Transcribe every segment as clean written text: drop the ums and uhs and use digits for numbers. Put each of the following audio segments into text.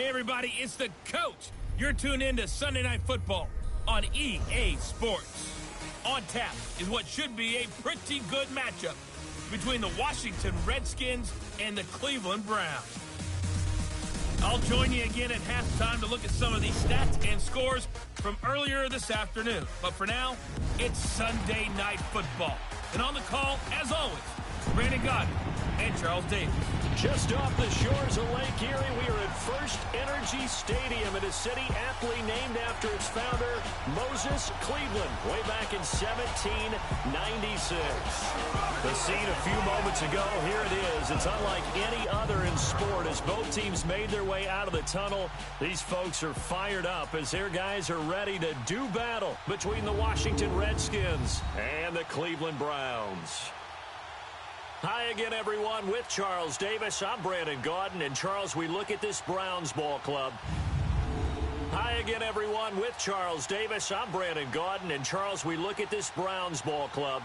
Hey, everybody, it's the coach. You're tuned in to Sunday Night Football on EA Sports. On tap is what should be a pretty good matchup between the Washington Redskins and the Cleveland Browns. I'll join you again at halftime to look at some of these stats and scores from earlier this afternoon. But for now, it's Sunday Night Football. And on the call, as always, Brandon Gaudin and Charles Davis. Just off the shores of Lake Erie, we are at First Energy Stadium in a city aptly named after its founder, Moses Cleveland, way back in 1796. The scene a few moments ago, here it is. It's unlike any other in sport. As both teams made their way out of the tunnel, these folks are fired up as their guys are ready to do battle between the Washington Redskins and the Cleveland Browns. Hi again, everyone. With Charles Davis, I'm Brandon Gaudin. And, Charles, we look at this Browns ball club. Hi again, everyone. With Charles Davis, I'm Brandon Gaudin. And, Charles, we look at this Browns ball club.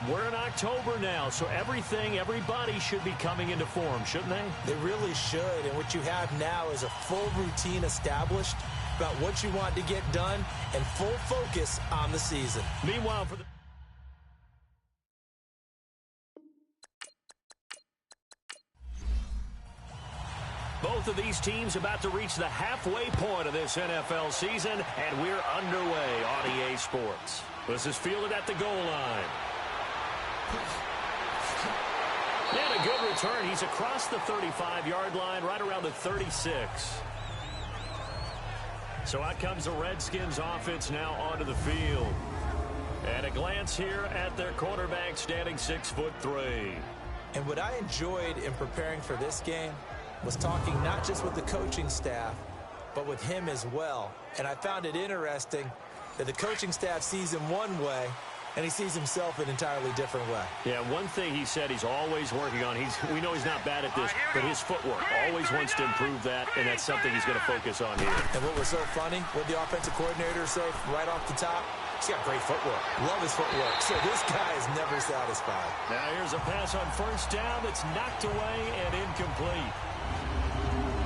We're in October now, so everybody should be coming into form, shouldn't they? They really should. And what you have now is a full routine established about what you want to get done and full focus on the season. Meanwhile, for the... Both of these teams about to reach the halfway point of this NFL season, and we're underway on EA Sports. This is fielded at the goal line. And a good return. He's across the 35-yard line, right around the 36. So out comes the Redskins offense now onto the field. And a glance here at their quarterback standing 6'3". And what I enjoyed in preparing for this game was talking not just with the coaching staff, but with him as well. And I found it interesting that the coaching staff sees him one way, and he sees himself an entirely different way. Yeah, one thing he said he's always working on, we know he's not bad at this, but his footwork, always wants to improve that, and that's something he's going to focus on here. And what was so funny, what the offensive coordinator say right off the top, he's got great footwork. Love his footwork. So this guy is never satisfied. Now here's a pass on first down that's knocked away and incomplete.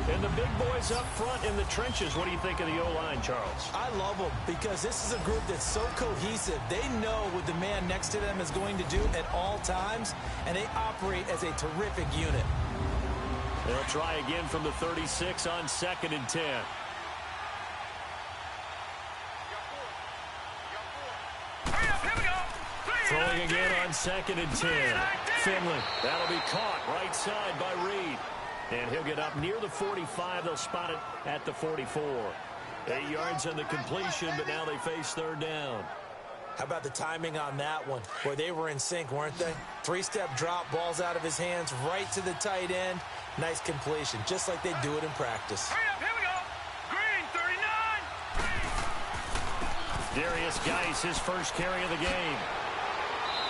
And the big boys up front in the trenches. What do you think of the O-line, Charles? I love them because this is a group that's so cohesive. They know what the man next to them is going to do at all times, and they operate as a terrific unit. They'll try again from the 36 on 2nd and 10. Throwing again on 2nd and 10. Finley, that'll be caught right side by Reed. And he'll get up near the 45. They'll spot it at the 44. 8 yards on the completion, but now they face third down. How about the timing on that one? Boy, they were in sync, weren't they? 3-step drop, balls out of his hands, right to the tight end. Nice completion, just like they do it in practice. Hurry up, here we go. Green, 39. Darius Geis, his first carry of the game.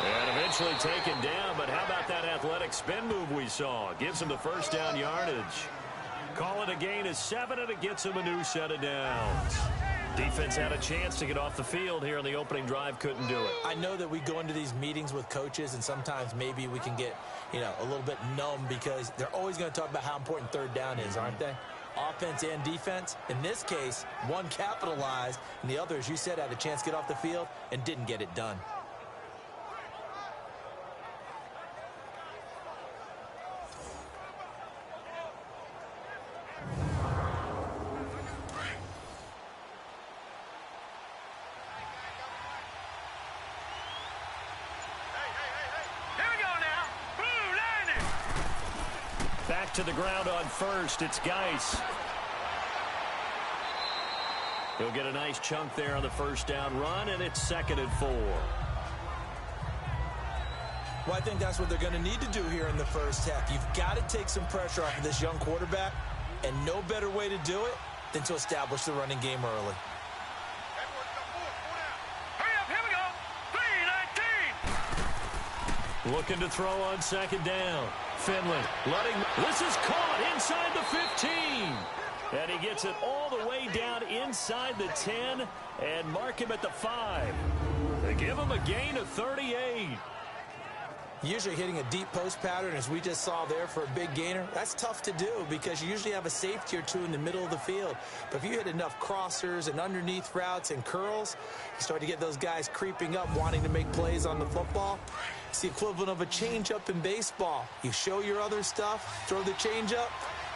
And eventually taken down, but how about that athletic spin move we saw? Gives him the first down yardage. Call it a gain of 7, and it gets him a new set of downs. Defense had a chance to get off the field here in the opening drive, couldn't do it. I know that we go into these meetings with coaches, and sometimes maybe we can get, a little bit numb because they're always going to talk about how important third down is, aren't they? Offense and defense. In this case, one capitalized, and the other, as you said, had a chance to get off the field and didn't get it done. Back to the ground on first. It's Geis. He'll get a nice chunk there on the first down run, and it's 2nd and 4. Well, I think that's what they're going to need to do here in the first half. You've got to take some pressure off of this young quarterback, and no better way to do it than to establish the running game early. Hurry up, here we go. 3-19. Looking to throw on 2nd down. Finley this is caught inside the 15. And he gets it all the way down inside the 10 and mark him at the 5. They give him a gain of 38. Usually hitting a deep post pattern, as we just saw there for a big gainer, that's tough to do because you usually have a safety or two in the middle of the field. But if you hit enough crossers and underneath routes and curls, you start to get those guys creeping up, wanting to make plays on the football. It's the equivalent of a changeup in baseball. You show your other stuff, throw the changeup,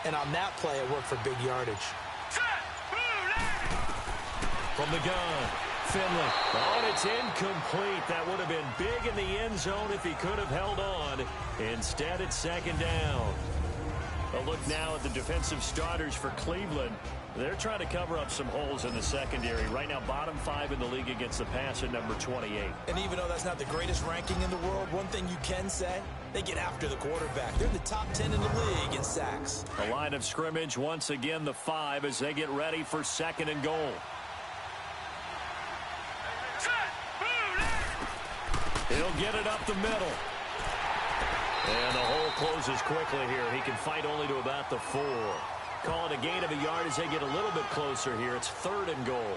and on that play, it worked for big yardage. From the gun, Finley. Oh, and it's incomplete. That would have been big in the end zone if he could have held on. Instead, it's second down. A look now at the defensive starters for Cleveland. They're trying to cover up some holes in the secondary. Right now, bottom 5 in the league against the pass at number 28. And even though that's not the greatest ranking in the world, one thing you can say, they get after the quarterback. They're in the top 10 in the league in sacks. The line of scrimmage, once again, the 5 as they get ready for second and goal. He'll get it up the middle. And the hole closes quickly here. He can fight only to about the 4. Call it a gain of a yard as they get a little bit closer here. It's third and goal.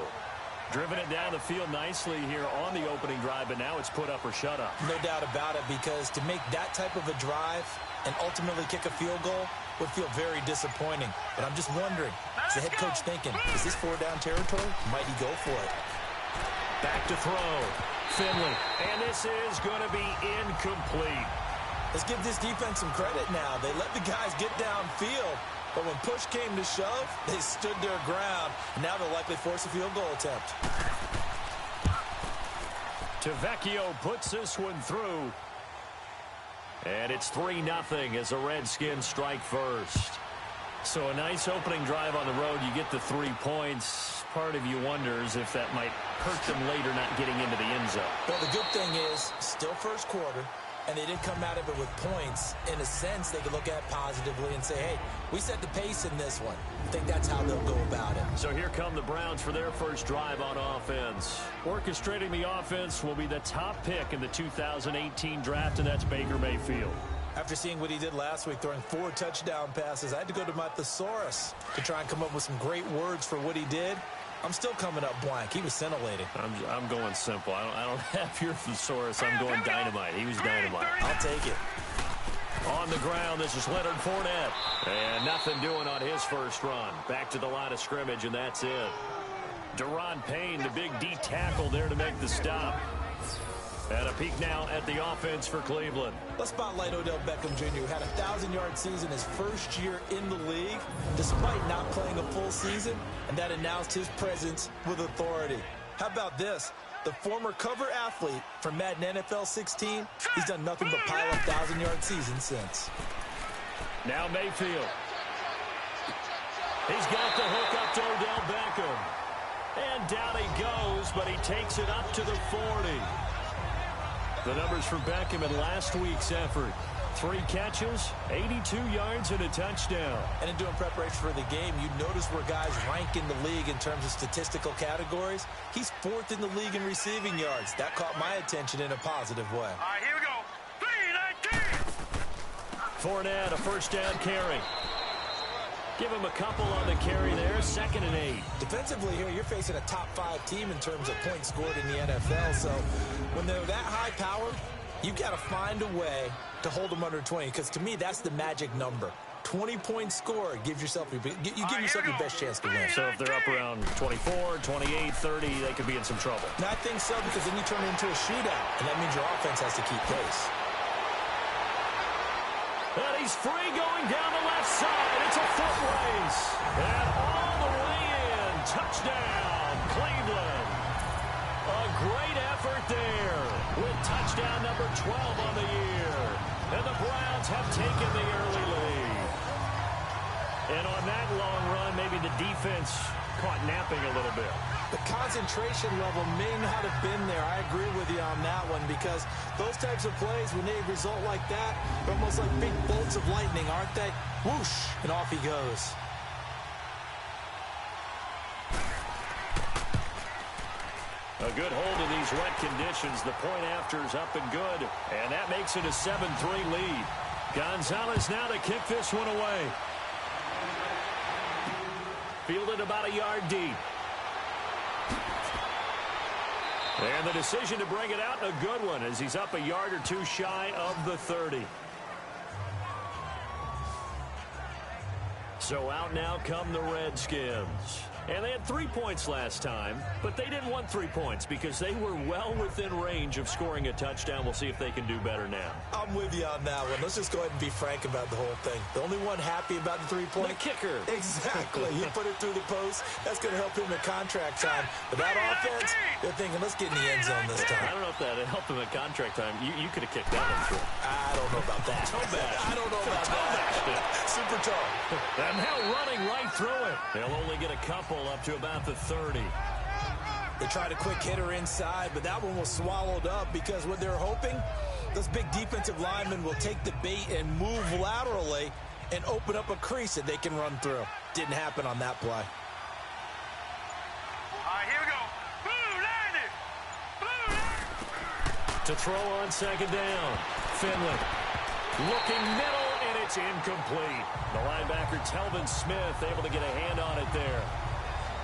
Driven it down the field nicely here on the opening drive, but now it's put up or shut up. No doubt about it, because to make that type of a drive and ultimately kick a field goal would feel very disappointing. But I'm just wondering, is the head coach thinking, is this 4-down territory? Might he go for it? Back to throw. Finley. And this is going to be incomplete. Let's give this defense some credit now. They let the guys get downfield, but when push came to shove, they stood their ground. And now they'll likely force a field goal attempt. Tavecchio puts this one through. And it's 3-0 as the Redskins strike first. So a nice opening drive on the road. You get the 3 points. Part of you wonders if that might hurt them later not getting into the end zone. Well, the good thing is, still first quarter, and they didn't come out of it with points. In a sense, they could look at it positively and say, hey, we set the pace in this one. I think that's how they'll go about it. So here come the Browns for their first drive on offense. Orchestrating the offense will be the top pick in the 2018 draft, and that's Baker Mayfield. After seeing what he did last week, throwing 4 touchdown passes, I had to go to my thesaurus to try and come up with some great words for what he did. I'm still coming up blank. He was scintillating. I'm going simple. I don't have your thesaurus. I'm going dynamite. He was dynamite. I'll take it. On the ground, this is Leonard Fournette. And nothing doing on his first run. Back to the line of scrimmage, and that's it. Daron Payne, the big D tackle there to make the stop. And a peek now at the offense for Cleveland. Let's spotlight Odell Beckham Jr., who had a 1,000-yard season his first year in the league, despite not playing a full season, and that announced his presence with authority. How about this? The former cover athlete from Madden NFL 16, he's done nothing but pile up 1,000-yard seasons since. Now Mayfield. He's got the hook up to Odell Beckham. And down he goes, but he takes it up to the 40. The numbers for Beckham in last week's effort. 3 catches, 82 yards, and a touchdown. And in doing preparation for the game, you notice where guys rank in the league in terms of statistical categories. He's 4th in the league in receiving yards. That caught my attention in a positive way. All right, here we go. 3-19. Fournette, a first down carry. Give him a couple on the carry there. 2nd and 8. Defensively here, you're facing a top 5 team in terms of points scored in the NFL. So when they're that high powered, you've got to find a way to hold them under 20. Because to me, that's the magic number. 20 points scored gives yourself your best chance to win. So if they're up around 24, 28, 30, they could be in some trouble. No, I think so, because then you turn it into a shootout. And that means your offense has to keep pace. And he's free going down the left side. It's a foot race. And all the way in. Touchdown, Cleveland. A great effort there with touchdown number 12 on the year. And the Browns have taken the early lead. And on that long run, maybe the defense caught napping a little bit. The concentration level may not have been there. I agree with you on that one, because those types of plays, when they result like that, they're almost like big bolts of lightning, aren't they? Whoosh, and off he goes. A good hold of these wet conditions. The point after is up and good. And that makes it a 7-3 lead. Gonzalez now to kick this one away. Fielded about a yard deep. And the decision to bring it out, a good one, as he's up a yard or two shy of the 30. So out now come the Redskins. And they had 3 points last time, but they didn't want 3 points because they were well within range of scoring a touchdown. We'll see if they can do better now. I'm with you on that one. Let's just go ahead and be frank about the whole thing. The only one happy about the 3-point? The kicker. Exactly. He put it through the post. That's going to help him in contract time. But that offense, they're thinking, let's get in the end zone this time. I don't know if that helped him at contract time. You could have kicked that one through. I don't know about that. Toe bash. I don't know about that. Super toe. And now running right through it. They'll only get a couple up to about the 30. They tried a quick hitter inside, but that one was swallowed up because what they're hoping, those big defensive linemen will take the bait and move laterally and open up a crease that they can run through. Didn't happen on that play. All right, here we go. Blue Lightning! Blue Lightning! To throw on second down. Finley looking middle, and it's incomplete. The linebacker, Telvin Smith, able to get a hand on it there.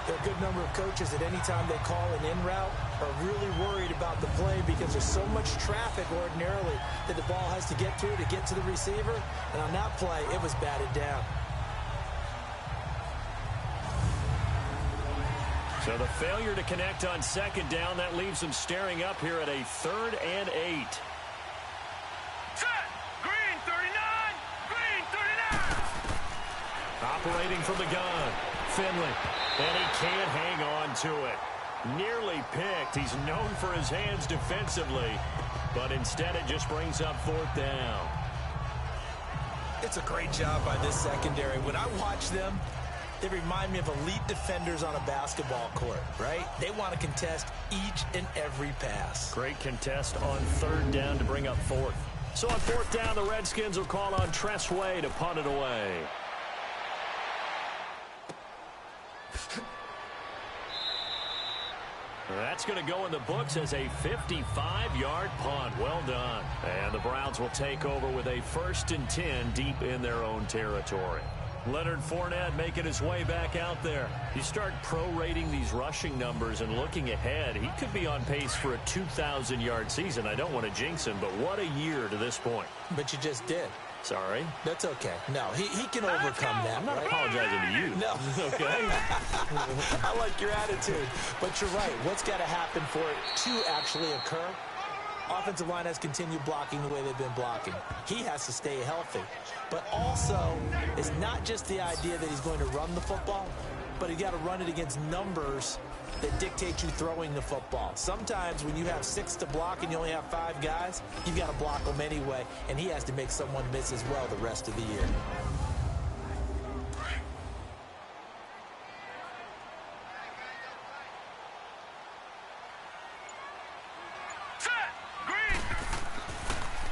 There are a good number of coaches that any time they call an in route are really worried about the play because there's so much traffic ordinarily that the ball has to get through to get to the receiver. And on that play, it was batted down. So the failure to connect on second down, that leaves them staring up here at a 3rd and 8. Set! Green 39! Green 39! Operating from the gun. Finley. And he can't hang on to it. Nearly picked. He's known for his hands defensively, but instead it just brings up 4th down. It's a great job by this secondary. When I watch them, they remind me of elite defenders on a basketball court, right? They want to contest each and every pass. Great contest on 3rd down to bring up 4th. So on 4th down, the Redskins will call on Tress Way to punt it away. That's going to go in the books as a 55-yard punt. Well done. And the Browns will take over with a 1st and 10 deep in their own territory. Leonard Fournette making his way back out there. You start prorating these rushing numbers and looking ahead, he could be on pace for a 2,000-yard season. I don't want to jinx him, but what a year to this point. But you just did. Sorry. That's okay. No, he can overcome that. I'm not right? apologizing to you. No. Okay. I like your attitude. But you're right. What's got to happen for it to actually occur? Offensive line has continued blocking the way they've been blocking. He has to stay healthy. But also, it's not just the idea that he's going to run the football, but he's got to run it against numbers that dictate you throwing the football. Sometimes when you have 6 to block and you only have 5 guys, you've got to block them anyway, and he has to make someone miss as well the rest of the year. Set! Green!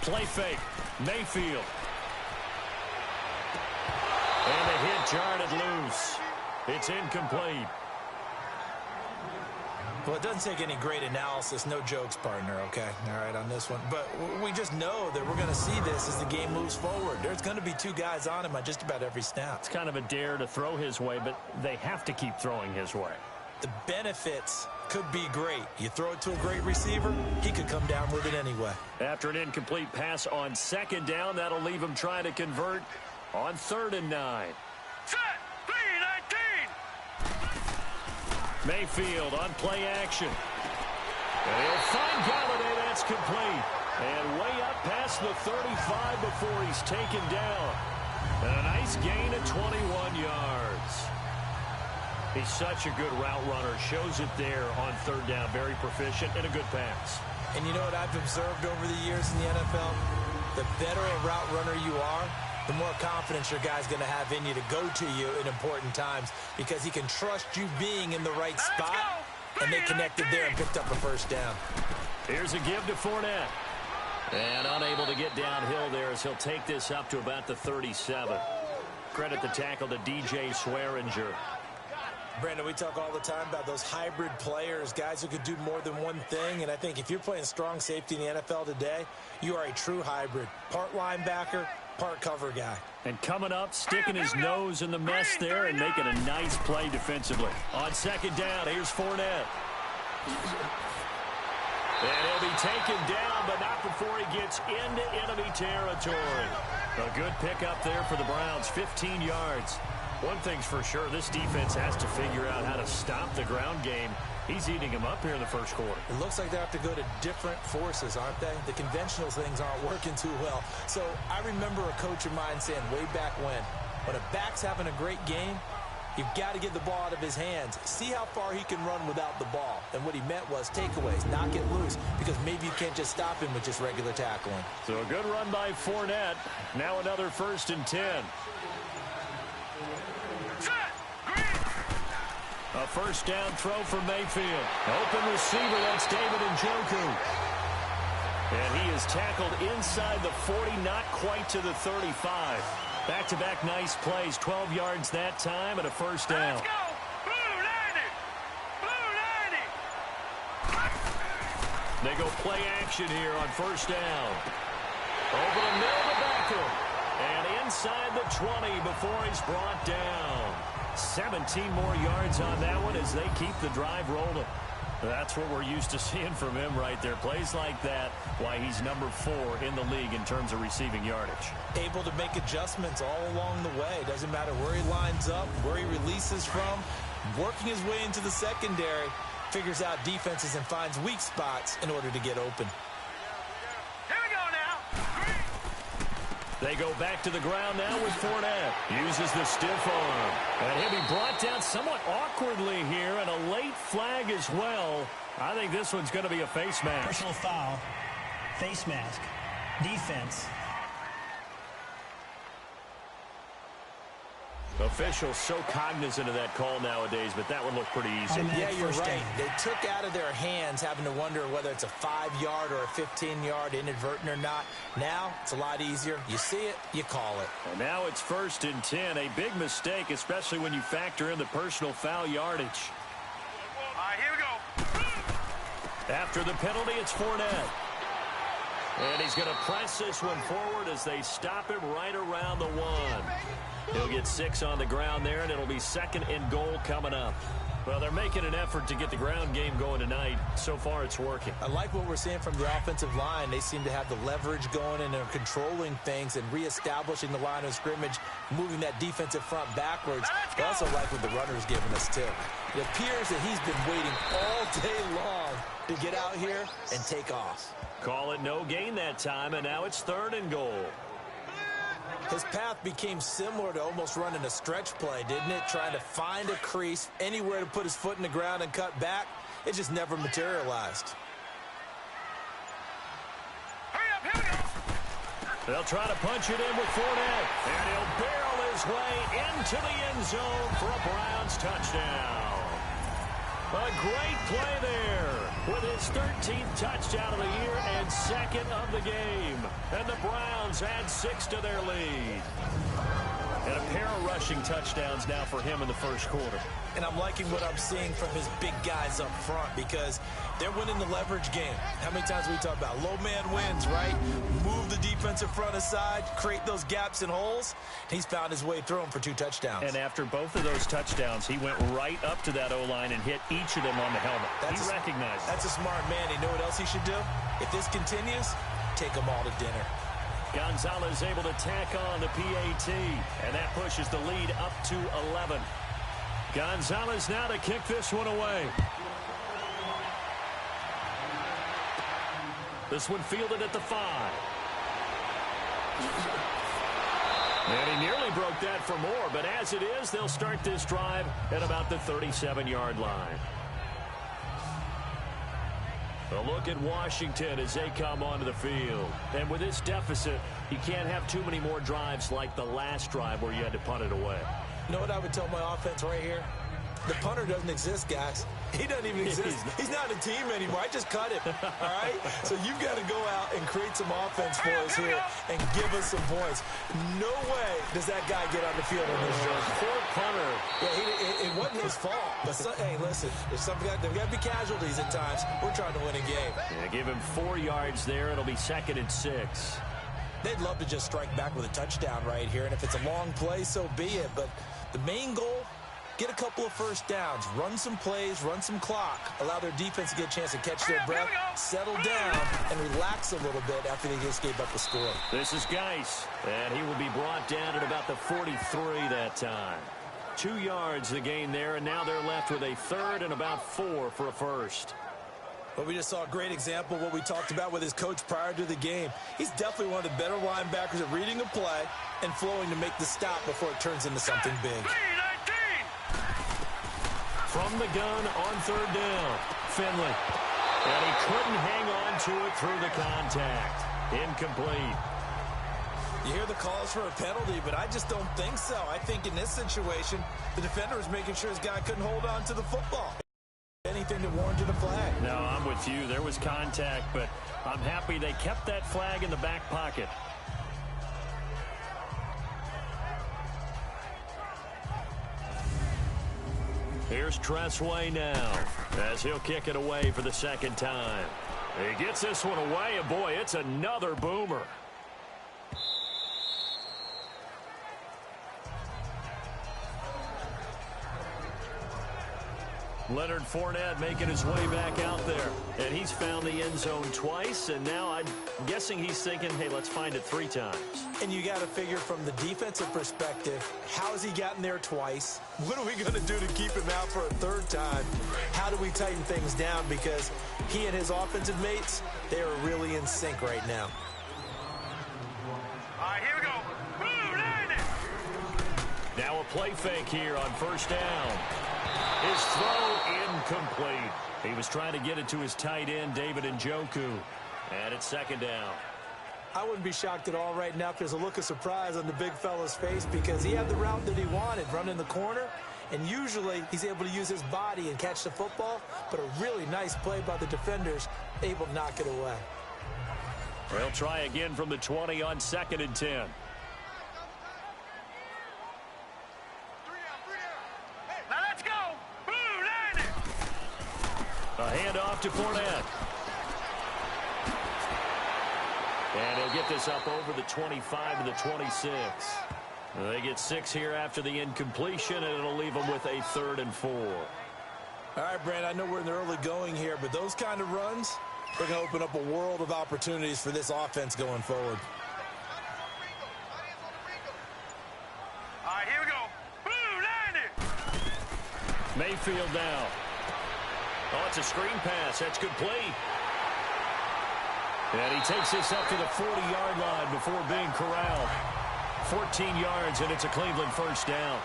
Play fake. Mayfield. And the hit jarred loose. It's incomplete. Well, it doesn't take any great analysis. No jokes, partner, okay? All right, on this one. But we just know that we're going to see this as the game moves forward. There's going to be 2 guys on him on just about every snap. It's kind of a dare to throw his way, but they have to keep throwing his way. The benefits could be great. You throw it to a great receiver, he could come down with it anyway. After an incomplete pass on second down, that'll leave him trying to convert on 3rd and 9. Set! 3-19! Mayfield on play action. And he'll find Galladay. That's complete. And way up past the 35 before he's taken down. And a nice gain of 21 yards. He's such a good route runner. Shows it there on 3rd down. Very proficient and a good pass. And you know what I've observed over the years in the NFL? The better a route runner you are, the more confidence your guy's going to have in you to go to you in important times because he can trust you being in the right spot, and they connected there and picked up a 1st down. Here's a give to Fournette. And unable to get downhill there as he'll take this up to about the 37. Credit the tackle to DJ Swearinger. Brandon, we talk all the time about those hybrid players, guys who could do more than one thing, and I think if you're playing strong safety in the NFL today, you are a true hybrid. Part linebacker, part cover guy. And coming up, sticking his nose in the mess there and making a nice play defensively. On second down, here's Fournette. And he'll be taken down, but not before he gets into enemy territory. A good pickup there for the Browns, 15 yards. One thing's for sure, this defense has to figure out how to stop the ground game. He's eating him up here in the first quarter. It looks like they have to go to different forces, aren't they? The conventional things aren't working too well. So I remember a coach of mine saying way back when a back's having a great game, you've got to get the ball out of his hands. See how far he can run without the ball. And what he meant was takeaways, knock it loose, because maybe you can't just stop him with just regular tackling. So a good run by Fournette. Now another 1st and 10. A first down throw for Mayfield. Open receiver, that's David Njoku. And he is tackled inside the 40, not quite to the 35. Back-to-back nice plays, 12 yards that time and a first down. Let's go! Blue 90! Blue 90! They go play action here on first down. Over the middle to Beckham. And inside the 20 before he's brought down. 17 more yards on that one as they keep the drive rolling. That's what we're used to seeing from him right there. Plays like that, why he's number 4 in the league in terms of receiving yardage. Able to make adjustments all along the way. Doesn't matter where he lines up, where he releases from. Working his way into the secondary. Figures out defenses and finds weak spots in order to get open. Here we go now! They go back to the ground now with Fournette. Uses the stiff arm. And he'll be brought down somewhat awkwardly here, and a late flag as well. I think this one's going to be a face mask. Personal foul, face mask, defense. Officials so cognizant of that call nowadays, but that one looked pretty easy. Yeah, you're right. They took out of their hands having to wonder whether it's a 5-yard or a 15-yard inadvertent or not. Now, it's a lot easier. You see it, you call it. And now it's 1st and 10. A big mistake, especially when you factor in the personal foul yardage. All right, here we go. After the penalty, it's Fournette. And he's going to press this one forward as they stop him right around the 1. He'll get 6 on the ground there, and it'll be 2nd and goal coming up. Well, they're making an effort to get the ground game going tonight. So far, it's working. I like what we're seeing from the offensive line. They seem to have the leverage going, and they're controlling things and reestablishing the line of scrimmage, moving that defensive front backwards. I also like what the runner's giving us, too. It appears that he's been waiting all day long to get out here and take off. Call it no gain that time, and now it's 3rd and goal. His path became similar to almost running a stretch play, didn't it? Trying to find a crease, anywhere to put his foot in the ground and cut back. It just never materialized. Hurry up, here we go. They'll try to punch it in with Fournette. And he'll barrel his way into the end zone for a Browns touchdown. A great play there with his 13th touchdown of the year and 2nd of the game. And the Browns add 6 to their lead. And a pair of rushing touchdowns now for him in the first quarter. And I'm liking what I'm seeing from his big guys up front because they're winning the leverage game. How many times we talk about low man wins, right? Move the defensive front aside, create those gaps and holes. He's found his way through them for 2 touchdowns. And after both of those touchdowns, he went right up to that O-line and hit each of them on the helmet. He recognized it. That's a smart man. You know what else he should do? If this continues, take them all to dinner. Gonzalez able to tack on the PAT, and that pushes the lead up to 11. Gonzalez now to kick this one away. This one fielded at the 5. And he nearly broke that for more, but as it is, they'll start this drive at about the 37-yard line. A look at Washington as they come onto the field. And with this deficit, you can't have too many more drives like the last drive where you had to punt it away. You know what I would tell my offense right here? The punter doesn't exist, guys. He doesn't even exist. He's not a team anymore. I just cut him, all right? So you've got to go out and create some offense for us here and give us some points. No way does that guy get on the field on this journey. Poor punter. Yeah, it wasn't his fault. But, hey, listen, there's got to be casualties at times. We're trying to win a game. Yeah, give him 4 yards there. It'll be 2nd and 6. They'd love to just strike back with a touchdown right here. And if it's a long play, so be it. But the main goal, get a couple of first downs, run some plays, run some clock, allow their defense to get a chance to catch their breath, settle down, and relax a little bit after they just gave up a score. This is Geis, and he will be brought down at about the 43 that time. 2 yards the gain there, and now they're left with a third and about 4 for a first. Well, we just saw a great example of what we talked about with his coach prior to the game. He's definitely one of the better linebackers at reading a play and flowing to make the stop before it turns into something big. From the gun on third down, Finley. And he couldn't hang on to it through the contact. Incomplete. You hear the calls for a penalty, but I just don't think so. I think in this situation, the defender was making sure his guy couldn't hold on to the football. Anything that warranted a flag. No, I'm with you. There was contact, but I'm happy they kept that flag in the back pocket. Here's Tressway now as he'll kick it away for the second time. He gets this one away, and boy, it's another boomer. Leonard Fournette making his way back out there. And he's found the end zone twice, and now I'm guessing he's thinking, hey, let's find it 3 times. And you got to figure from the defensive perspective, how has he gotten there twice? What are we going to do to keep him out for a 3rd time? How do we tighten things down? Because he and his offensive mates, they are really in sync right now. All right, here we go. Boom, landing. Now a play fake here on first down. His throw incomplete. He was trying to get it to his tight end, David Njoku. And it's second down. I wouldn't be shocked at all right now if there's a look of surprise on the big fella's face because he had the route that he wanted, running the corner. And usually he's able to use his body and catch the football. But a really nice play by the defenders, able to knock it away. They'll try again from the 20 on 2nd and 10. A handoff to Fournette. And he'll get this up over the 25 to the 26. They get 6 here after the incompletion, and it'll leave them with a 3rd and 4. All right, Brand, I know we're in the early going here, but those kind of runs, they're going to open up a world of opportunities for this offense going forward. All right, here we go. Boom, landed. Mayfield now. Oh, it's a screen pass. That's good play. And he takes this up to the 40-yard line before being corralled. 14 yards, and it's a Cleveland first down.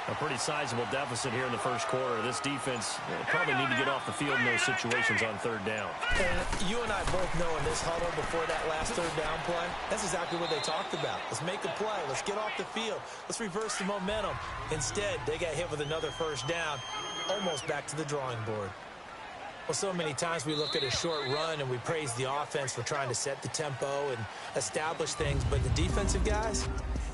A pretty sizable deficit here in the first quarter. This defense probably need to get off the field in those situations on 3rd down. And you and I both know in this huddle before that last 3rd down play, that's exactly what they talked about. Let's make a play. Let's get off the field. Let's reverse the momentum. Instead, they got hit with another first down, almost back to the drawing board. Well, so many times we look at a short run and we praise the offense for trying to set the tempo and establish things, but the defensive guys,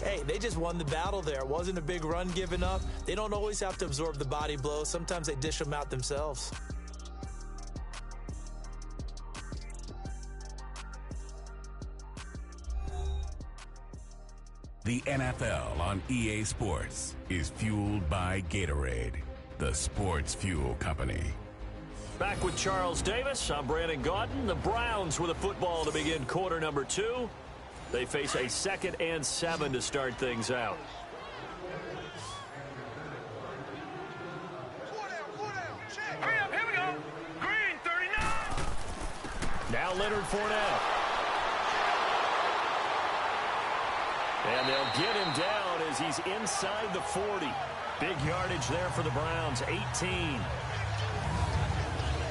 hey, they just won the battle there. It wasn't a big run given up. They don't always have to absorb the body blows. Sometimes they dish them out themselves. The NFL on EA Sports is fueled by Gatorade, the sports fuel company. Back with Charles Davis. I'm Brandon Gaudin. The Browns with a football to begin quarter number 2. They face a 2nd and 7 to start things out. Hurry up, here we go. Green, 39. Now Leonard Fournette. And they'll get him down as he's inside the 40. Big yardage there for the Browns, 18.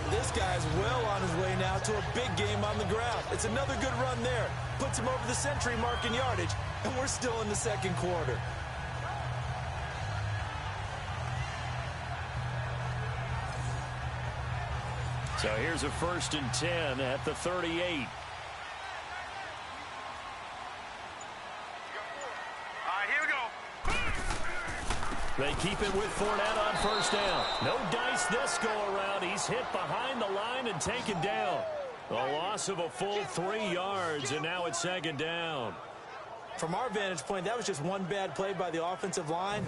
This guy's well on his way now to a big game on the ground. It's another good run there. Puts him over the century mark in yardage, and we're still in the 2nd quarter. So here's a 1st and 10 at the 38. They keep it with Fournette on first down. No dice this go-around. He's hit behind the line and taken down. A loss of a full 3 yards, and now it's 2nd down. From our vantage point, that was just one bad play by the offensive line.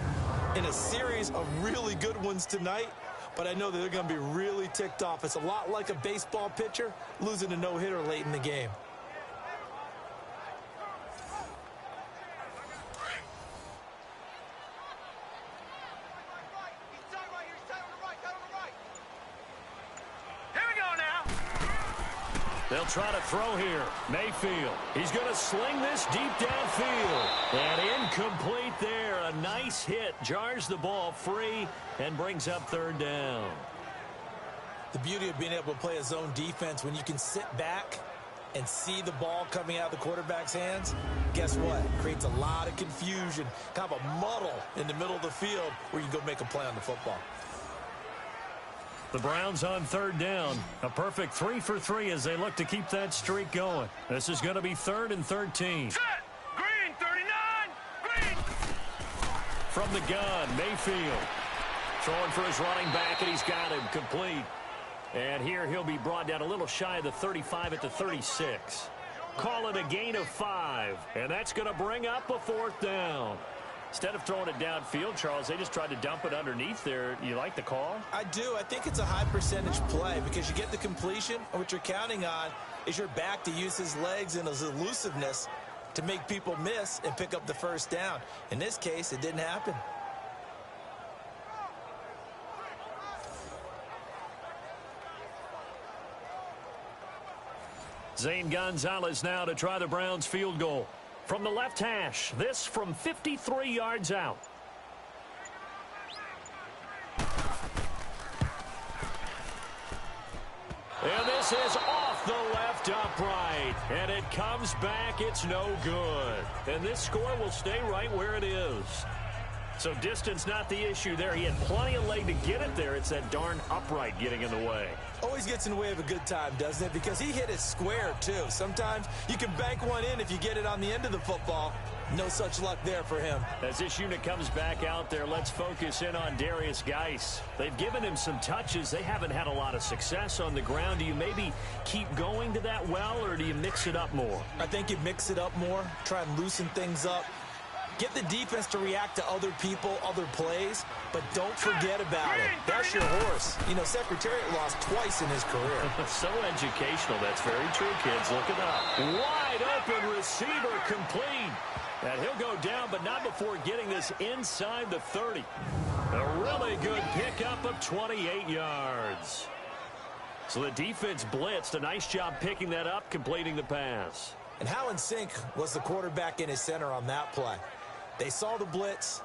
in a series of really good ones tonight, but I know that they're going to be really ticked off. It's a lot like a baseball pitcher losing a no-hitter late in the game. They'll try to throw here. Mayfield. He's going to sling this deep downfield. And incomplete there. A nice hit. Jars the ball free and brings up third down. The beauty of being able to play a zone defense when you can sit back and see the ball coming out of the quarterback's hands, guess what? Creates a lot of confusion, kind of a muddle in the middle of the field where you can go make a play on the football. The Browns on third down. A perfect 3 for 3 as they look to keep that streak going. This is going to be 3rd and 13. Set! Green, 39! Green! From the gun, Mayfield. Throwing for his running back, and he's got him complete. And here he'll be brought down a little shy of the 35 at the 36. Call it a gain of 5, and that's going to bring up a 4th down. Instead of throwing it downfield, Charles, they just tried to dump it underneath there. You like the call? I do. I think it's a high percentage play because you get the completion, and what you're counting on is your back to use his legs and his elusiveness to make people miss and pick up the first down. In this case, it didn't happen. Zane Gonzalez now to try the Browns field goal. From the left hash, this from 53 yards out. And this is off the left upright. And it comes back, it's no good. And this score will stay right where it is. So distance not the issue there. He had plenty of leg to get it there. It's that darn upright getting in the way. Always gets in the way of a good time, doesn't it? Because he hit it square, too. Sometimes you can bank one in if you get it on the end of the football. No such luck there for him. As this unit comes back out there, let's focus in on Darius Geis. They've given him some touches. They haven't had a lot of success on the ground. Do you maybe keep going to that well, or do you mix it up more? I think you mix it up more, try and loosen things up. Get the defense to react to other people, other plays, but don't forget about it. That's your horse. You know, Secretariat lost twice in his career. So educational. That's very true, kids. Look it up. Wide open receiver complete. And he'll go down, but not before getting this inside the 30. A really good pickup of 28 yards. So the defense blitzed. A nice job picking that up, completing the pass. And how in sync was the quarterback in his center on that play? They saw the blitz,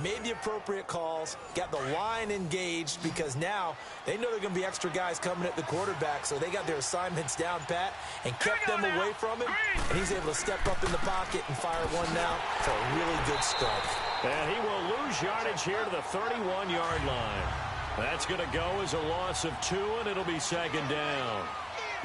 made the appropriate calls, got the line engaged because now they know they're going to be extra guys coming at the quarterback, so they got their assignments down pat and kept them away from him, and he's able to step up in the pocket and fire one now for a really good start. And he will lose yardage here to the 31-yard line. That's going to go as a loss of 2, and it'll be 2nd down.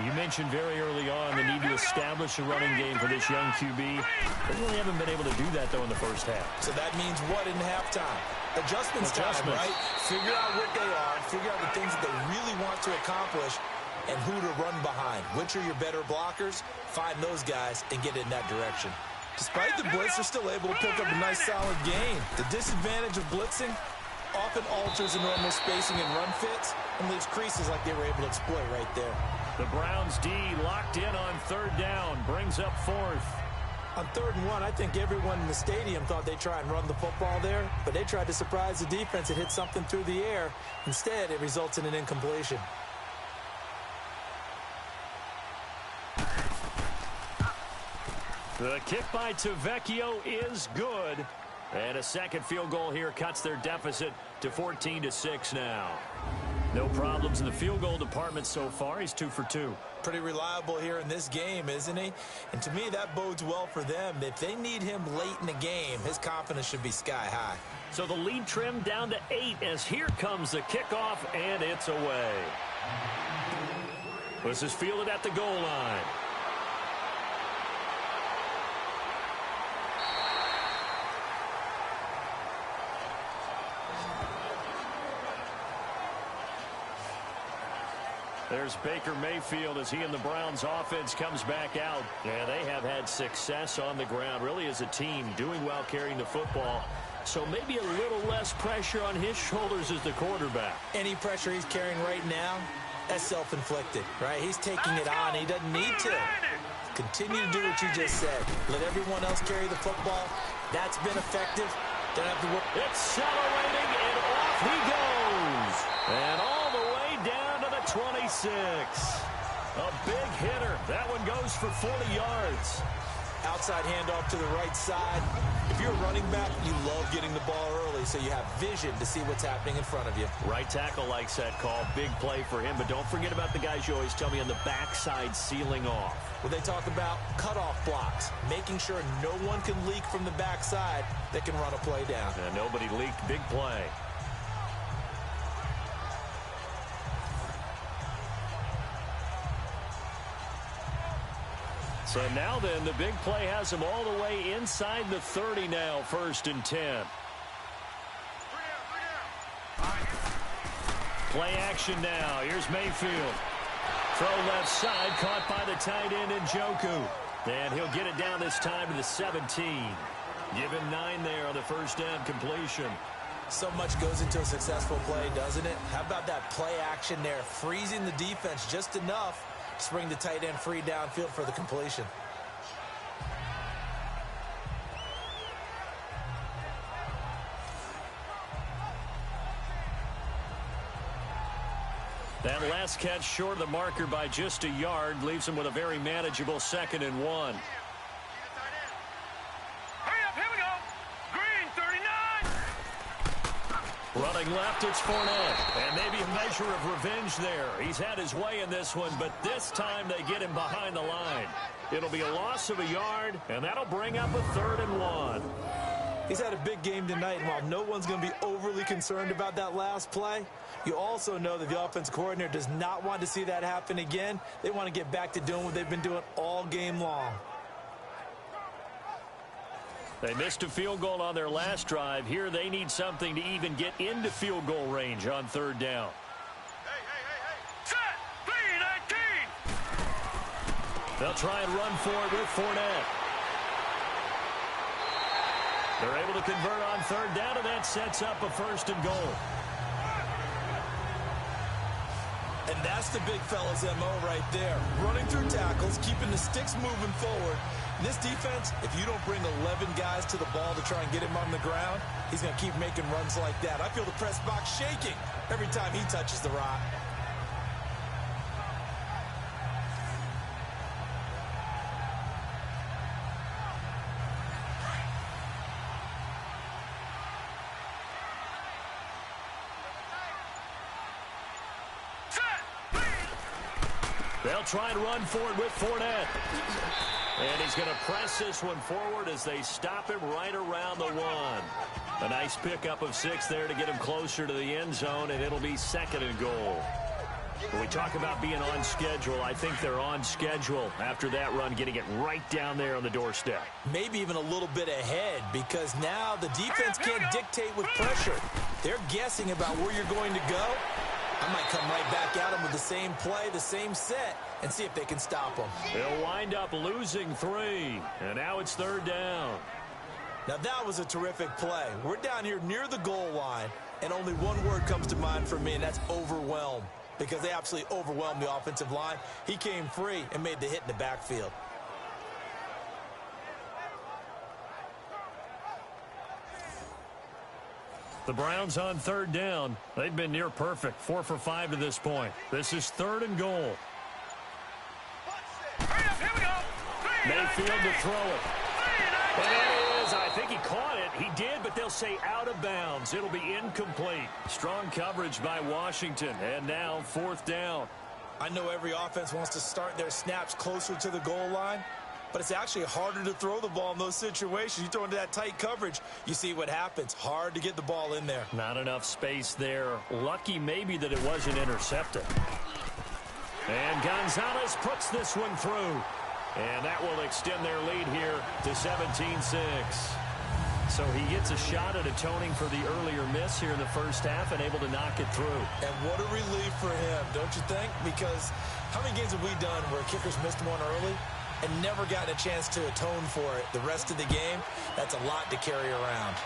You mentioned very early on the need to establish a running game for this young QB. They really haven't been able to do that, though, in the first half. So that means what in halftime? Adjustments time, right? Figure out what they are, figure out the things that they really want to accomplish, and who to run behind. Which are your better blockers? Find those guys and get in that direction. Despite the blitz, they're still able to pick up a nice solid gain. The disadvantage of blitzing often alters the normal spacing and run fits and leaves creases like they were able to exploit right there. The Browns D locked in on 3rd down, brings up 4th. On 3rd and 1, I think everyone in the stadium thought they'd try and run the football there, but they tried to surprise the defense and hit something through the air. Instead, it results in an incompletion. The kick by Tavecchio is good. And a second field goal here cuts their deficit to 14-6 now. No problems in the field goal department so far. He's 2 for 2. Pretty reliable here in this game, isn't he? And to me, that bodes well for them. If they need him late in the game, his confidence should be sky high. So the lead trimmed down to 8 as here comes the kickoff, and it's away. This is fielded at the goal line. There's Baker Mayfield as he and the Browns offense comes back out. Yeah, they have had success on the ground, really as a team, doing well carrying the football. so maybe a little less pressure on his shoulders as the quarterback. Any pressure he's carrying right now, that's self-inflicted, right? He's taking it on. He doesn't need to. Continue to do what you just said. Let everyone else carry the football. That's been effective. Don't have to work. Accelerating, and off he goes. And all the way down to the 26. A big hitter. That one goes for 40 yards. Outside handoff to the right side. If you're a running back, you love getting the ball early so you have vision to see what's happening in front of you. Right tackle likes that call. Big play for him. But don't forget about the guys you always tell me on the backside sealing off. Well, they talk about cutoff blocks, making sure no one can leak from the backside that can run a play down. And nobody leaked. Big play. So now then, the big play has him all the way inside the 30 now, 1st and 10. Play action now. Here's Mayfield. Throw left side, caught by the tight end Njoku. And he'll get it down this time to the 17. Give him 9 there on the first down completion. So much goes into a successful play, doesn't it? How about that play action there, freezing the defense just enough to bring the tight end free downfield for the completion. That last catch short of the marker by just a yard leaves him with a very manageable 2nd and 1. Hurry up, here we go. Green, 39. Running left, it's Fournette. And maybe a measure of revenge there. He's had his way in this one, but this time they get him behind the line. It'll be a loss of a yard, and that'll bring up a 3rd and 1. He's had a big game tonight, and while no one's going to be overly concerned about that last play, you also know that the offense coordinator does not want to see that happen again. They want to get back to doing what they've been doing all game long. They missed a field goal on their last drive. Here they need something to even get into field goal range on 3rd down. Set, 3-19. They'll try and run for it with Fournette. They're able to convert on 3rd down, and that sets up a 1st and goal. And that's the big fella's MO right there. Running through tackles, keeping the sticks moving forward. In this defense, if you don't bring 11 guys to the ball to try and get him on the ground, he's going to keep making runs like that. I feel the press box shaking every time he touches the rock. They'll try and run for it with Fournette. And he's going to press this one forward as they stop him right around the 1. A nice pickup of 6 there to get him closer to the end zone, and it'll be 2nd and goal. When we talk about being on schedule, I think they're on schedule after that run, getting it right down there on the doorstep. Maybe even a little bit ahead, because now the defense can't dictate with pressure. They're guessing about where you're going to go. I might come right back at them with the same play, the same set, and see if they can stop them. They'll wind up losing 3, and now it's 3rd down. Now that was a terrific play. We're down here near the goal line, and only one word comes to mind for me, and that's overwhelmed, because they absolutely overwhelmed the offensive line. He came free and made the hit in the backfield. The Browns on 3rd down. They've been near perfect, 4 for 5 to this point. This is 3rd and goal. Hurry up, here we go. Mayfield to throw it. And there it is. I think he caught it. He did, but they'll say out of bounds. It'll be incomplete. Strong coverage by Washington. And now 4th down. I know every offense wants to start their snaps closer to the goal line, but it's actually harder to throw the ball in those situations. You throw into that tight coverage, you see what happens. Hard to get the ball in there. Not enough space there. Lucky maybe that it wasn't intercepted. And Gonzalez puts this one through. And that will extend their lead here to 17-6. So he gets a shot at atoning for the earlier miss here in the first half and able to knock it through. And what a relief for him, don't you think? Because how many games have we done where kickers missed one early and never gotten a chance to atone for it the rest of the game? That's a lot to carry around.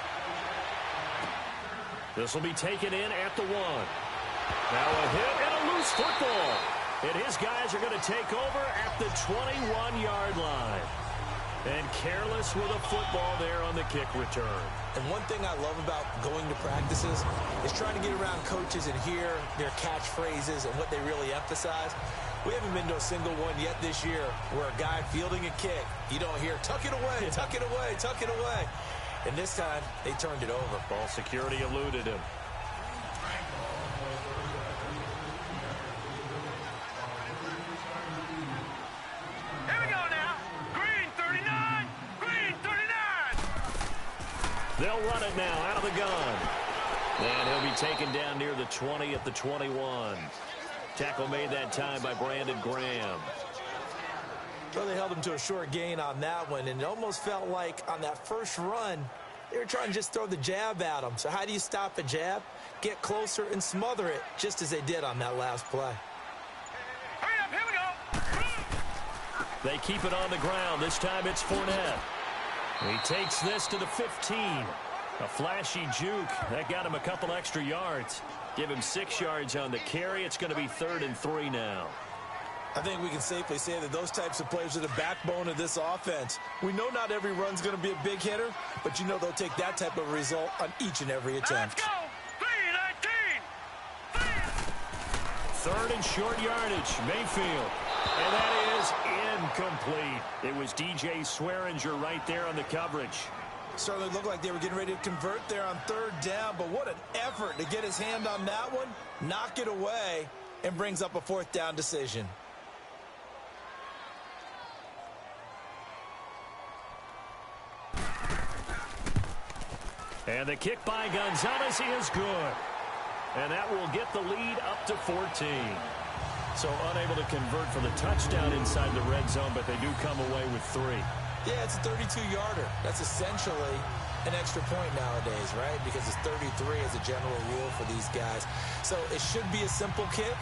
This will be taken in at the 1. Now a hit and a loose football. And his guys are going to take over at the 21-yard line. And careless with a football there on the kick return. And one thing I love about going to practices is trying to get around coaches and hear their catchphrases and what they really emphasize. We haven't been to a single one yet this year where a guy fielding a kick, you don't hear, tuck it away, tuck it away, tuck it away. And this time, they turned it over. Ball security eluded him. Here we go now. Green 39. Green 39. They'll run it now out of the gun. And he'll be taken down near the 20 at the 21. Tackle made that time by Brandon Graham. Well, they held him to a short gain on that one, and it almost felt like on that first run, they were trying to just throw the jab at him. So how do you stop a jab? Get closer and smother it, just as they did on that last play. Hurry up, here we go. They keep it on the ground. This time it's Fournette. He takes this to the 15. A flashy juke. That got him a couple extra yards. Give him 6 yards on the carry. It's going to be 3rd and 3 now. I think we can safely say that those types of players are the backbone of this offense. We know not every run's going to be a big hitter, but you know they'll take that type of result on each and every attempt. Let's go. 3-19. 3rd and short yardage. Mayfield. And that is incomplete. It was DJ Swearinger right there on the coverage. Certainly looked like they were getting ready to convert there on 3rd down, but what an effort to get his hand on that one, knock it away, and brings up a 4th down decision. And the kick by Gonzalez is good. And that will get the lead up to 14. So unable to convert for the touchdown inside the red zone, but they do come away with 3. Yeah, it's a 32-yarder. That's essentially an extra point nowadays, right? Because it's 33 as a general rule for these guys. So it should be a simple kick.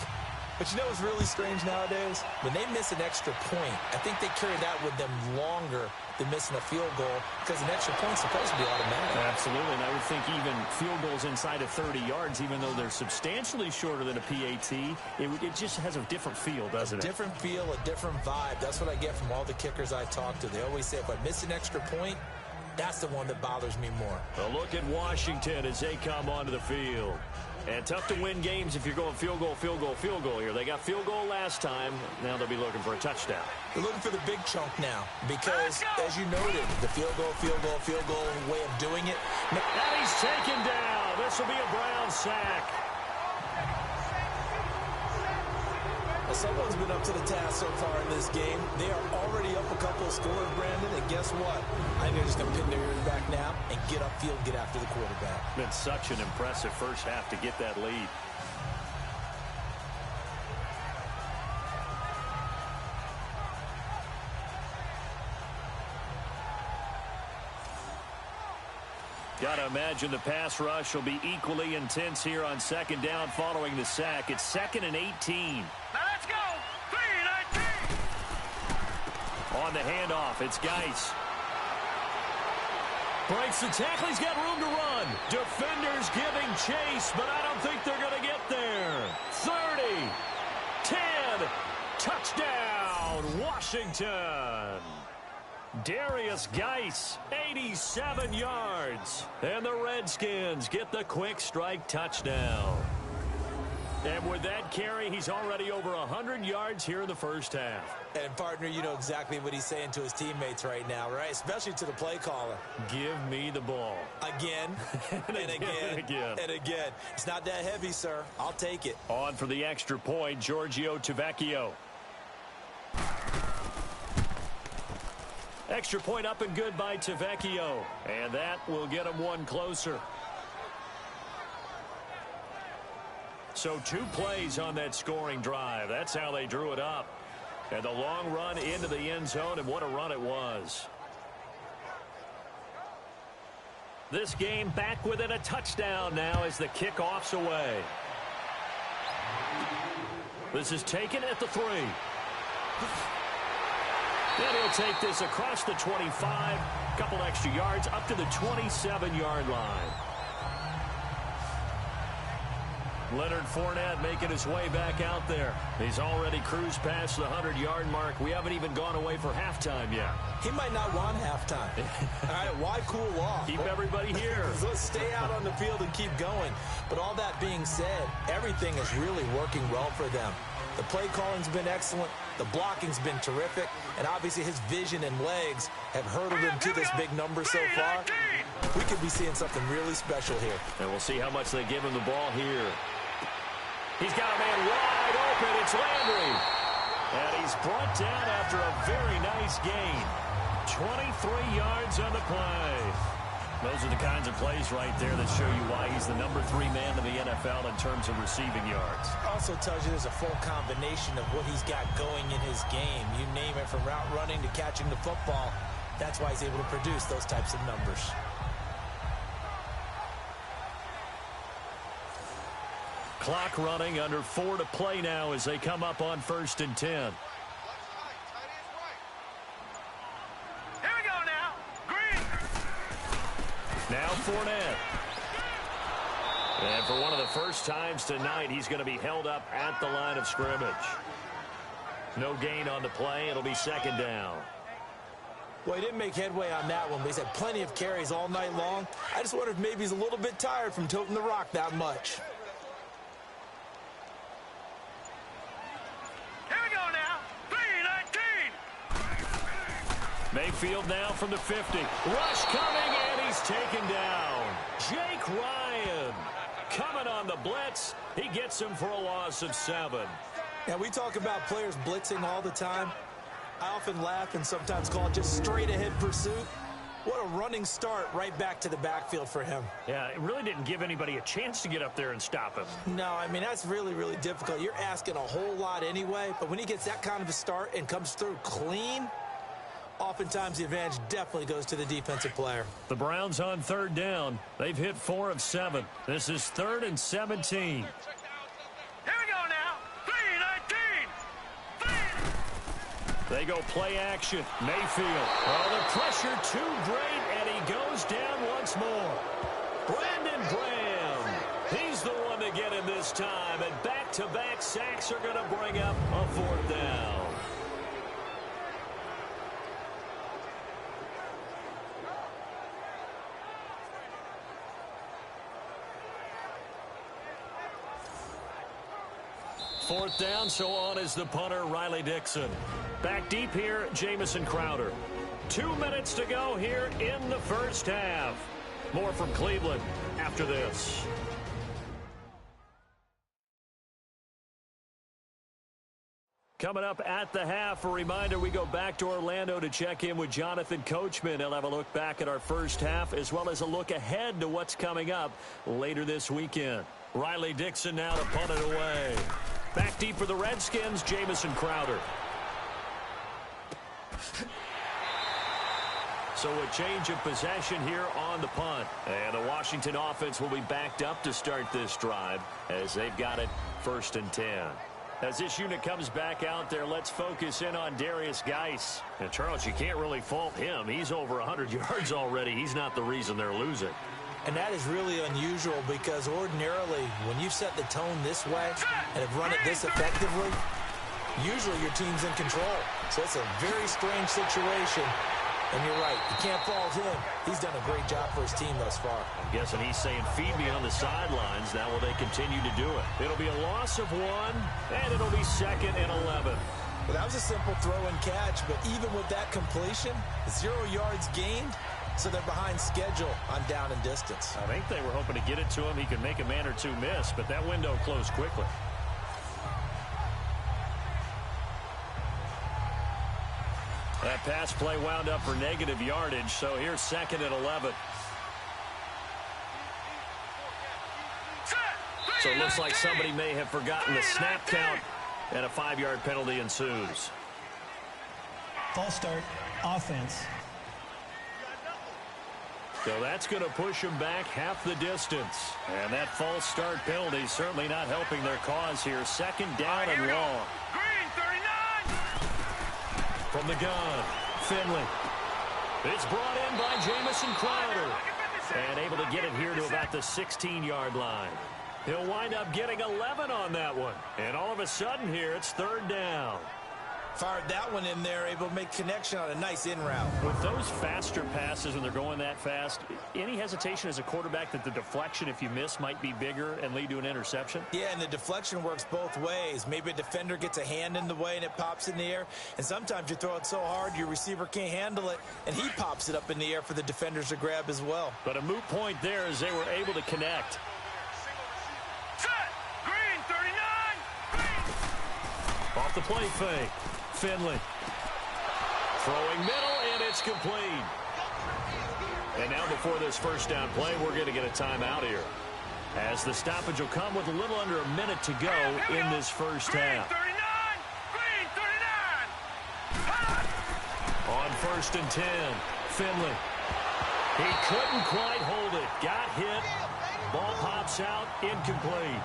But you know what's really strange nowadays? When they miss an extra point, I think they carry that with them longer than missing a field goal because an extra point's supposed to be automatic. Absolutely, and I would think even field goals inside of 30 yards, even though they're substantially shorter than a PAT, it just has a different feel, doesn't it? A different feel, a different vibe. That's what I get from all the kickers I talk to. They always say if I miss an extra point, that's the one that bothers me more. A look at Washington as they come onto the field. And tough to win games if you're going field goal, field goal, field goal here. They got field goal last time. Now they'll be looking for a touchdown. They're looking for the big chunk now because, as you noted, the field goal way of doing it. And he's taken down. This will be a Brown sack. Someone's been up to the task so far in this game. They are already up a couple of scores, Brandon, and guess what? I think they're just going to pin their ears back now and get upfield, get after the quarterback. Been such an impressive first half to get that lead. Got to imagine the pass rush will be equally intense here on 2nd down following the sack. It's 2nd and 18. Now let's go. 3-19. On the handoff, it's Geis. Breaks the tackle. He's got room to run. Defenders giving chase, but I don't think they're going to get there. 30, 10, touchdown, Washington. Darius Geis, 87 yards. And the Redskins get the quick strike touchdown. And with that carry, he's already over 100 yards here in the first half. And, partner, you know exactly what he's saying to his teammates right now, right? Especially to the play caller. Give me the ball. Again, and again, and again. It's not that heavy, sir. I'll take it. On for the extra point, Giorgio Tavecchio. Extra point up and good by Tavecchio. And that will get him one closer. So 2 plays on that scoring drive. That's how they drew it up. And the long run into the end zone, and what a run it was. This game back within a touchdown now as the kickoff's away. This is taken at the 3. And he'll take this across the 25, couple extra yards up to the 27-yard line. Leonard Fournette making his way back out there. He's already cruised past the 100-yard mark. We haven't even gone away for halftime yet. He might not want halftime. All right, why cool off? Keep everybody here. Let's stay out on the field and keep going. But all that being said, everything is really working well for them. The play calling's been excellent. The blocking's been terrific. And obviously his vision and legs have hurdled him to this big number so far. We could be seeing something really special here. And we'll see how much they give him the ball here. He's got a man wide open. It's Landry. And he's brought down after a very nice gain. 23 yards on the play. Those are the kinds of plays right there that show you why he's the number 3 man in the NFL in terms of receiving yards. Also tells you there's a full combination of what he's got going in his game. You name it, from route running to catching the football. That's why he's able to produce those types of numbers. Clock running, under 4 to play now as they come up on 1st and 10. Here we go now. Green. Now Fournette. And for one of the first times tonight, he's going to be held up at the line of scrimmage. No gain on the play. It'll be 2nd down. Well, he didn't make headway on that one, but he's had plenty of carries all night long. I just wonder if maybe he's a little bit tired from toting the rock that much. Mayfield now from the 50. Rush coming, and he's taken down. Jake Ryan coming on the blitz. He gets him for a loss of 7. Now, we talk about players blitzing all the time. I often laugh and sometimes call it just straight-ahead pursuit. What a running start right back to the backfield for him. Yeah, it really didn't give anybody a chance to get up there and stop him. No, I mean, that's really, really difficult. You're asking a whole lot anyway, but when he gets that kind of a start and comes through clean, oftentimes the advantage definitely goes to the defensive player. The Browns on 3rd down. They've hit 4 of 7. This is 3rd and 17. Here we go now. 3-19. They go play action. Mayfield. Oh, the pressure too great, and he goes down once more. Brandon Graham. He's the one to get him this time, and back-to-back sacks are going to bring up a 4th down. Fourth down, so on is the punter, Riley Dixon. Back deep here, Jamison Crowder. 2 minutes to go here in the first half. More from Cleveland after this. Coming up at the half, a reminder, we go back to Orlando to check in with Jonathan Coachman. He'll have a look back at our first half as well as a look ahead to what's coming up later this weekend. Riley Dixon now to punt it away. Back deep for the Redskins, Jamison Crowder. So a change of possession here on the punt. And the Washington offense will be backed up to start this drive as they've got it 1st and 10. As this unit comes back out there, let's focus in on Darius Geis. And Charles, you can't really fault him. He's over 100 yards already. He's not the reason they're losing. And that is really unusual because ordinarily when you set the tone this way and have run it this effectively, usually your team's in control. So it's a very strange situation. And you're right, you can't fault him. He's done a great job for his team thus far. I'm guessing he's saying, feed me on the sidelines. Now will they continue to do it? It'll be a loss of 1, and it'll be 2nd and 11. Well, that was a simple throw and catch, but even with that completion, 0 yards gained, so they're behind schedule on down and distance. I think they were hoping to get it to him. He could make a man or two miss, but that window closed quickly. That pass play wound up for negative yardage, so here's 2nd and 11. So it looks like somebody may have forgotten the snap count, and a 5-yard penalty ensues. False start, offense. So that's going to push them back half the distance. And that false start penalty certainly not helping their cause here. 2nd down and long. Green, 39. From the gun, Finley. It's brought in by Jamison Crowder. And able to get it here to about the 16-yard line. He'll wind up getting 11 on that one. And all of a sudden here, it's third down. Fired that one in there, able to make connection on a nice in route. With those faster passes when they're going that fast, any hesitation as a quarterback that the deflection, if you miss, might be bigger and lead to an interception? Yeah, and the deflection works both ways. Maybe a defender gets a hand in the way and it pops in the air. And sometimes you throw it so hard your receiver can't handle it, and he pops it up in the air for the defenders to grab as well. But a moot point there as they were able to connect. Set! Green 39! Green! Off the play fake. Finley. Throwing middle, and it's complete. And now before this first down play, we're going to get a timeout here, as the stoppage will come with a little under a minute to go in this first half. Green 39! On 1st and 10, Finley. He couldn't quite hold it. Got hit. Ball pops out, incomplete.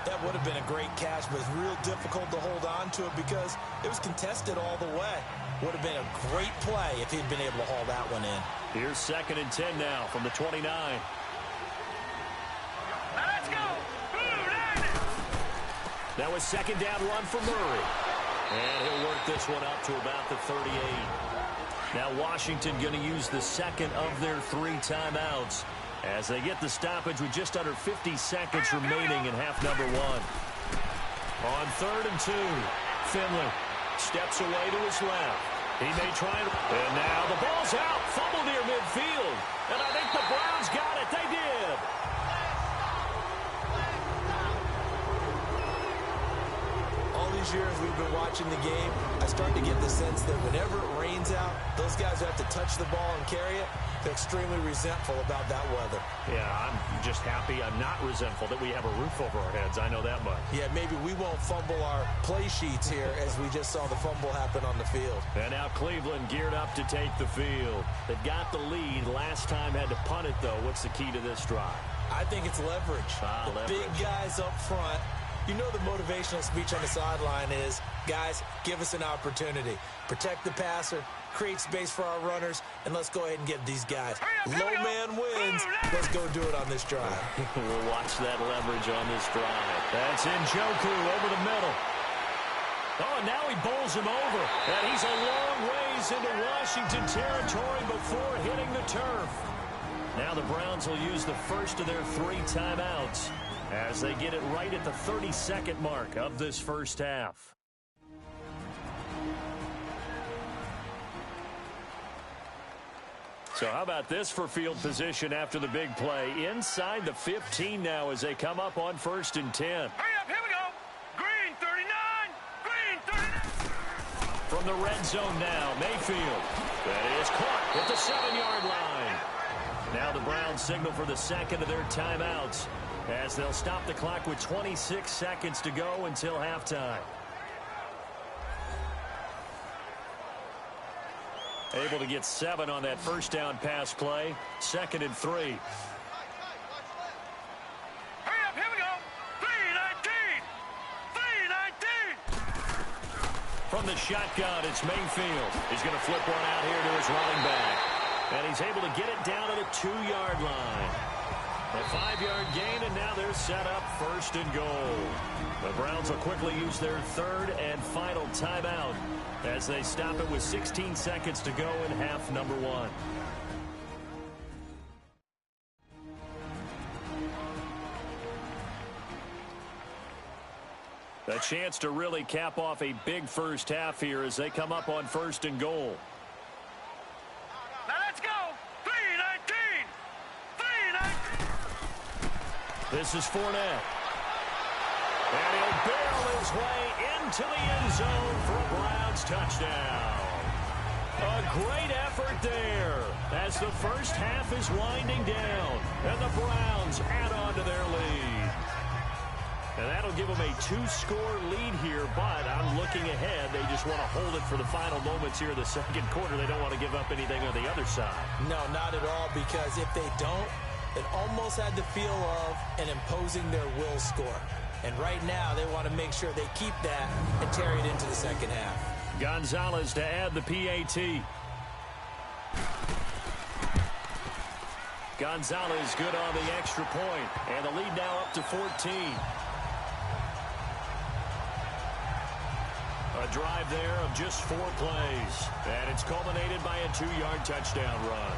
That would have been a great catch, but it's real difficult to hold on to it because it was contested all the way. Would have been a great play if he'd been able to haul that one in. Here's 2nd and 10 now from the 29. Now let's go! Blue Lightning! That was 2nd down run for Murray. And he'll work this one up to about the 38. Now Washington going to use the second of their 3 timeouts as they get the stoppage with just under 50 seconds remaining in half number 1. On 3rd and 2, Finley steps away to his left. He may try to... And now the ball's out. Fumble near midfield. And I think the Browns got it. They did. All these years we've been watching the game, I start to get the sense that whenever it rains out, those guys who have to touch the ball and carry it, they're extremely resentful about that weather. Yeah, I'm just happy I'm not resentful that we have a roof over our heads. I know that much. Yeah, maybe we won't fumble our play sheets here as we just saw the fumble happen on the field. And now Cleveland geared up to take the field. They've got the lead. Last time had to punt it, though. What's the key to this drive? I think it's leverage. Leverage. Big guys up front. You know the motivational speech on the sideline is, guys, give us an opportunity. Protect the passer, create space for our runners, and let's go ahead and get these guys. Low man wins. Let's go do it on this drive. We'll watch that leverage on this drive. That's Njoku over the middle. Oh, and now he bowls him over. And he's a long ways into Washington territory before hitting the turf. Now the Browns will use the first of their 3 timeouts as they get it right at the 32nd mark of this first half. So how about this for field position after the big play? Inside the 15 now as they come up on 1st and 10. Hurry up, here we go! Green 39! Green 39! From the red zone now, Mayfield. That is caught at the 7-yard line. Now the Browns signal for the second of their timeouts as they'll stop the clock with 26 seconds to go until halftime. Able to get 7 on that first down pass play. 2nd and 3. Hurry up, here we go! 319! 319! From the shotgun, it's Mayfield. He's going to flip one out here to his running back. And he's able to get it down to the 2-yard line. A 5-yard gain, and now they're set up 1st and goal. The Browns will quickly use their 3rd and final timeout as they stop it with 16 seconds to go in half number 1. A chance to really cap off a big first half here as they come up on 1st and goal. Now let's go! 319! 319! This is Fournette. And he'll barrel his way into the end zone for a Browns touchdown. A great effort there as the first half is winding down. And the Browns add on to their lead. And that'll give them a 2-score lead here, but I'm looking ahead. They just want to hold it for the final moments here in the second quarter. They don't want to give up anything on the other side. No, not at all, because if they don't, it almost had the feel of an imposing their will score. And right now, they want to make sure they keep that and carry it into the second half. Gonzalez to add the PAT. Gonzalez good on the extra point, and the lead now up to 14. A drive there of just 4 plays, and it's culminated by a 2-yard touchdown run.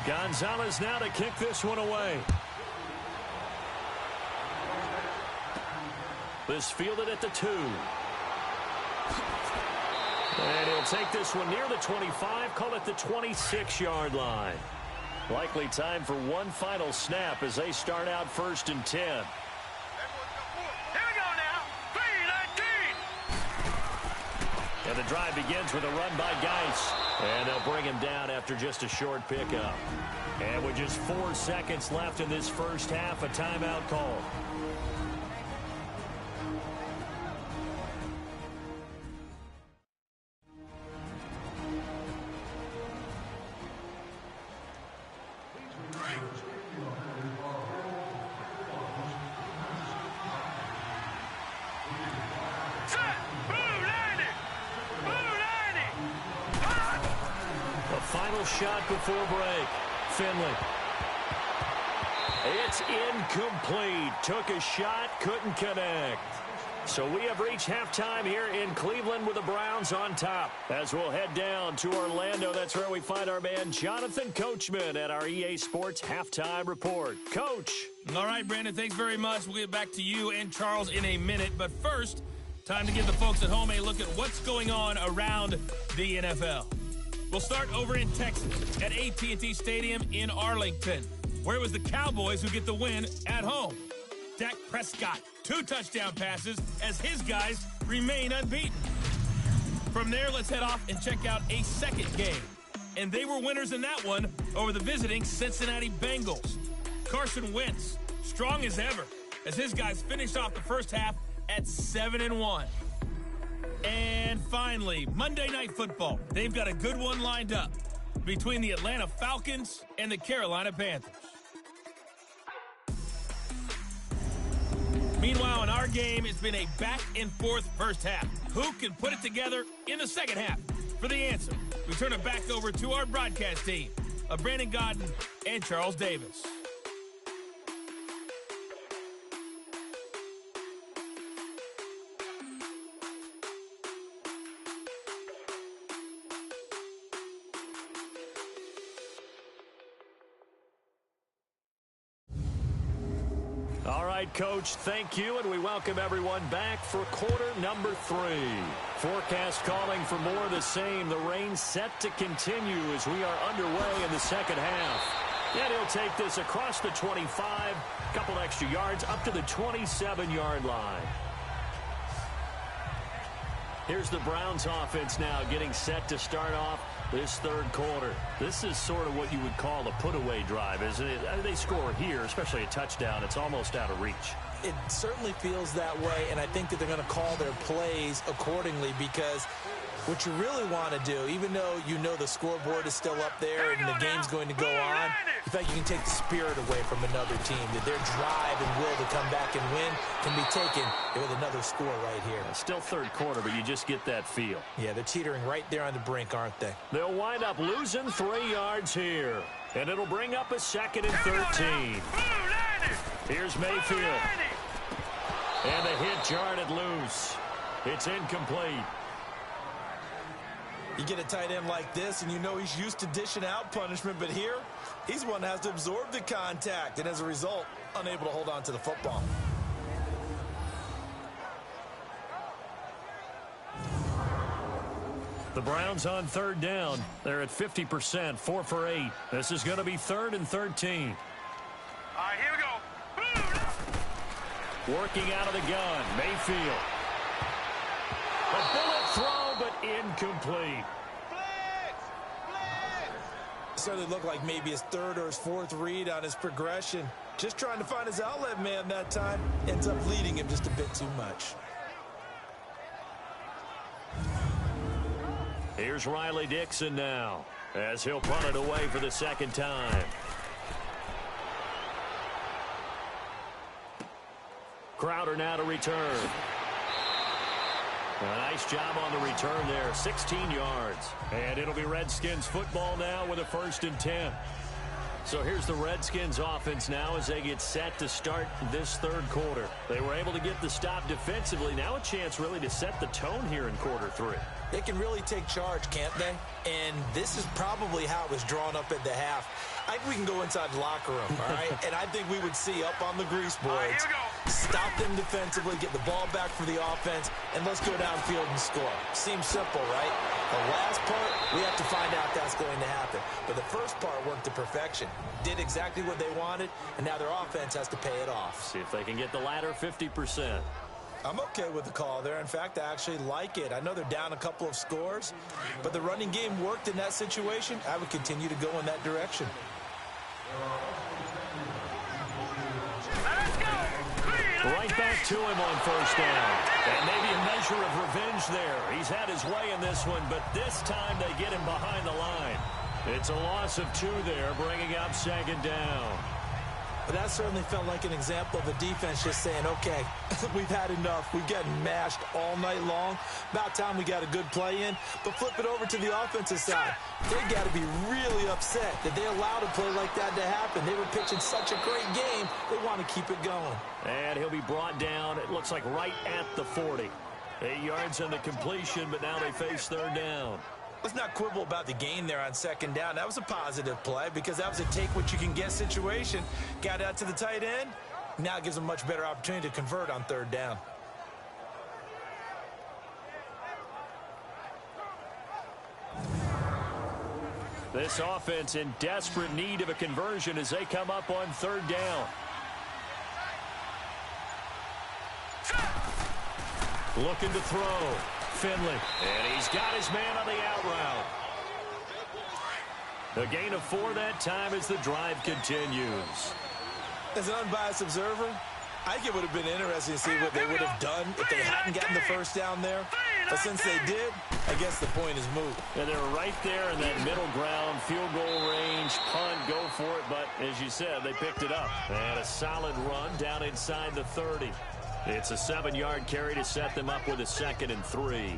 Gonzalez now to kick this one away. This fielded at the 2. And he'll take this one near the 25, call it the 26-yard line. Likely time for one final snap as they start out 1st and 10. Here we go now. 3-19. And the drive begins with a run by Geis. And they'll bring him down after just a short pickup. And with just 4 seconds left in this first half, a timeout call. Shot before break. Finley. It's incomplete. Took a shot, couldn't connect. So we have reached halftime here in Cleveland with the Browns on top. As we'll head down to Orlando, that's where we find our man Jonathan Coachman at our EA Sports Halftime Report. Coach. All right, Brandon, thanks very much. We'll get back to you and Charles in a minute. But first, time to give the folks at home a look at what's going on around the NFL. We'll start over in Texas at AT&T Stadium in Arlington, where it was the Cowboys who get the win at home. Dak Prescott, 2 touchdown passes as his guys remain unbeaten. From there, let's head off and check out a second game. And they were winners in that one over the visiting Cincinnati Bengals. Carson Wentz, strong as ever, as his guys finished off the first half at 7-1. And finally, Monday Night Football. They've got a good one lined up between the Atlanta Falcons and the Carolina Panthers. Meanwhile, in our game, it's been a back-and-forth first half. Who can put it together in the second half? For the answer, we turn it back over to our broadcast team of Brandon Godden and Charles Davis. All right, Coach, thank you, and we welcome everyone back for quarter number 3. Forecast calling for more of the same. The rain set to continue as we are underway in the second half. And he'll take this across the 25, a couple extra yards, up to the 27-yard line. Here's the Browns offense now getting set to start off this third quarter. This is sort of what you would call a put-away drive, isn't it? They score here, especially a touchdown. It's almost out of reach. It certainly feels that way, and I think that they're going to call their plays accordingly because what you really want to do, even though you know the scoreboard is still up there and the game's going to go on, in fact, you can take the spirit away from another team, that their drive and will to come back and win can be taken with another score right here. Still third quarter, but you just get that feel. Yeah, they're teetering right there on the brink, aren't they? They'll wind up losing 3 yards here, and it'll bring up a 2nd and 13. Here's Mayfield. And the hit jarred it loose. It's incomplete. You get a tight end like this, and you know he's used to dishing out punishment, but here, he's one that has to absorb the contact, and as a result, unable to hold on to the football. The Browns on third down. They're at 50%, 4 for 8. This is going to be 3rd and 13. All right, here we go. Working out of the gun, Mayfield. A bullet throw, but incomplete. Certainly looked like maybe his 3rd or his 4th read on his progression. Just trying to find his outlet man that time. Ends up leading him just a bit too much. Here's Riley Dixon now, as he'll punt it away for the 2nd time. Crowder now to return. A nice job on the return there, 16 yards. And it'll be Redskins football now with a 1st and 10. So here's the Redskins offense now as they get set to start this third quarter. They were able to get the stop defensively. Now a chance really to set the tone here in quarter 3. They can really take charge, can't they? And this is probably how it was drawn up at the half. I think we can go inside the locker room, all right? And I think we would see up on the grease boards, stop them defensively, get the ball back for the offense, and let's go downfield and score. Seems simple, right? The last part, we have to find out that's going to happen. But the first part worked to perfection. Did exactly what they wanted, and now their offense has to pay it off. See if they can get the latter 50%. I'm okay with the call there. In fact, I actually like it. I know they're down a couple of scores, but the running game worked in that situation. I would continue to go in that direction. Right back to him on 1st down. And maybe a measure of revenge there. He's had his way in this one, but this time they get him behind the line. It's a loss of 2 there, bringing up 2nd down. But that certainly felt like an example of the defense just saying, okay, we've had enough. We've gotten mashed all night long. About time we got a good play in. But flip it over to the offensive side. They got to be really upset that they allowed a play like that to happen. They were pitching such a great game, they want to keep it going. And he'll be brought down, it looks like right at the 40. 8 yards on the completion, but now they face 3rd down. Let's not quibble about the gain there on 2nd down. That was a positive play because that was a take-what-you-can-get situation. Got out to the tight end. Now it gives them a much better opportunity to convert on 3rd down. This offense in desperate need of a conversion as they come up on 3rd down. Looking to throw. Finley. And he's got his man on the out route. A gain of 4 that time as the drive continues. As an unbiased observer, I think it would have been interesting to see what they would have done if they hadn't gotten the 1st down there. But since they did, I guess the point is moot. And they're right there in that middle ground, field goal range, punt, go for it. But as you said, they picked it up. And a solid run down inside the 30. It's a 7-yard carry to set them up with a 2nd and 3.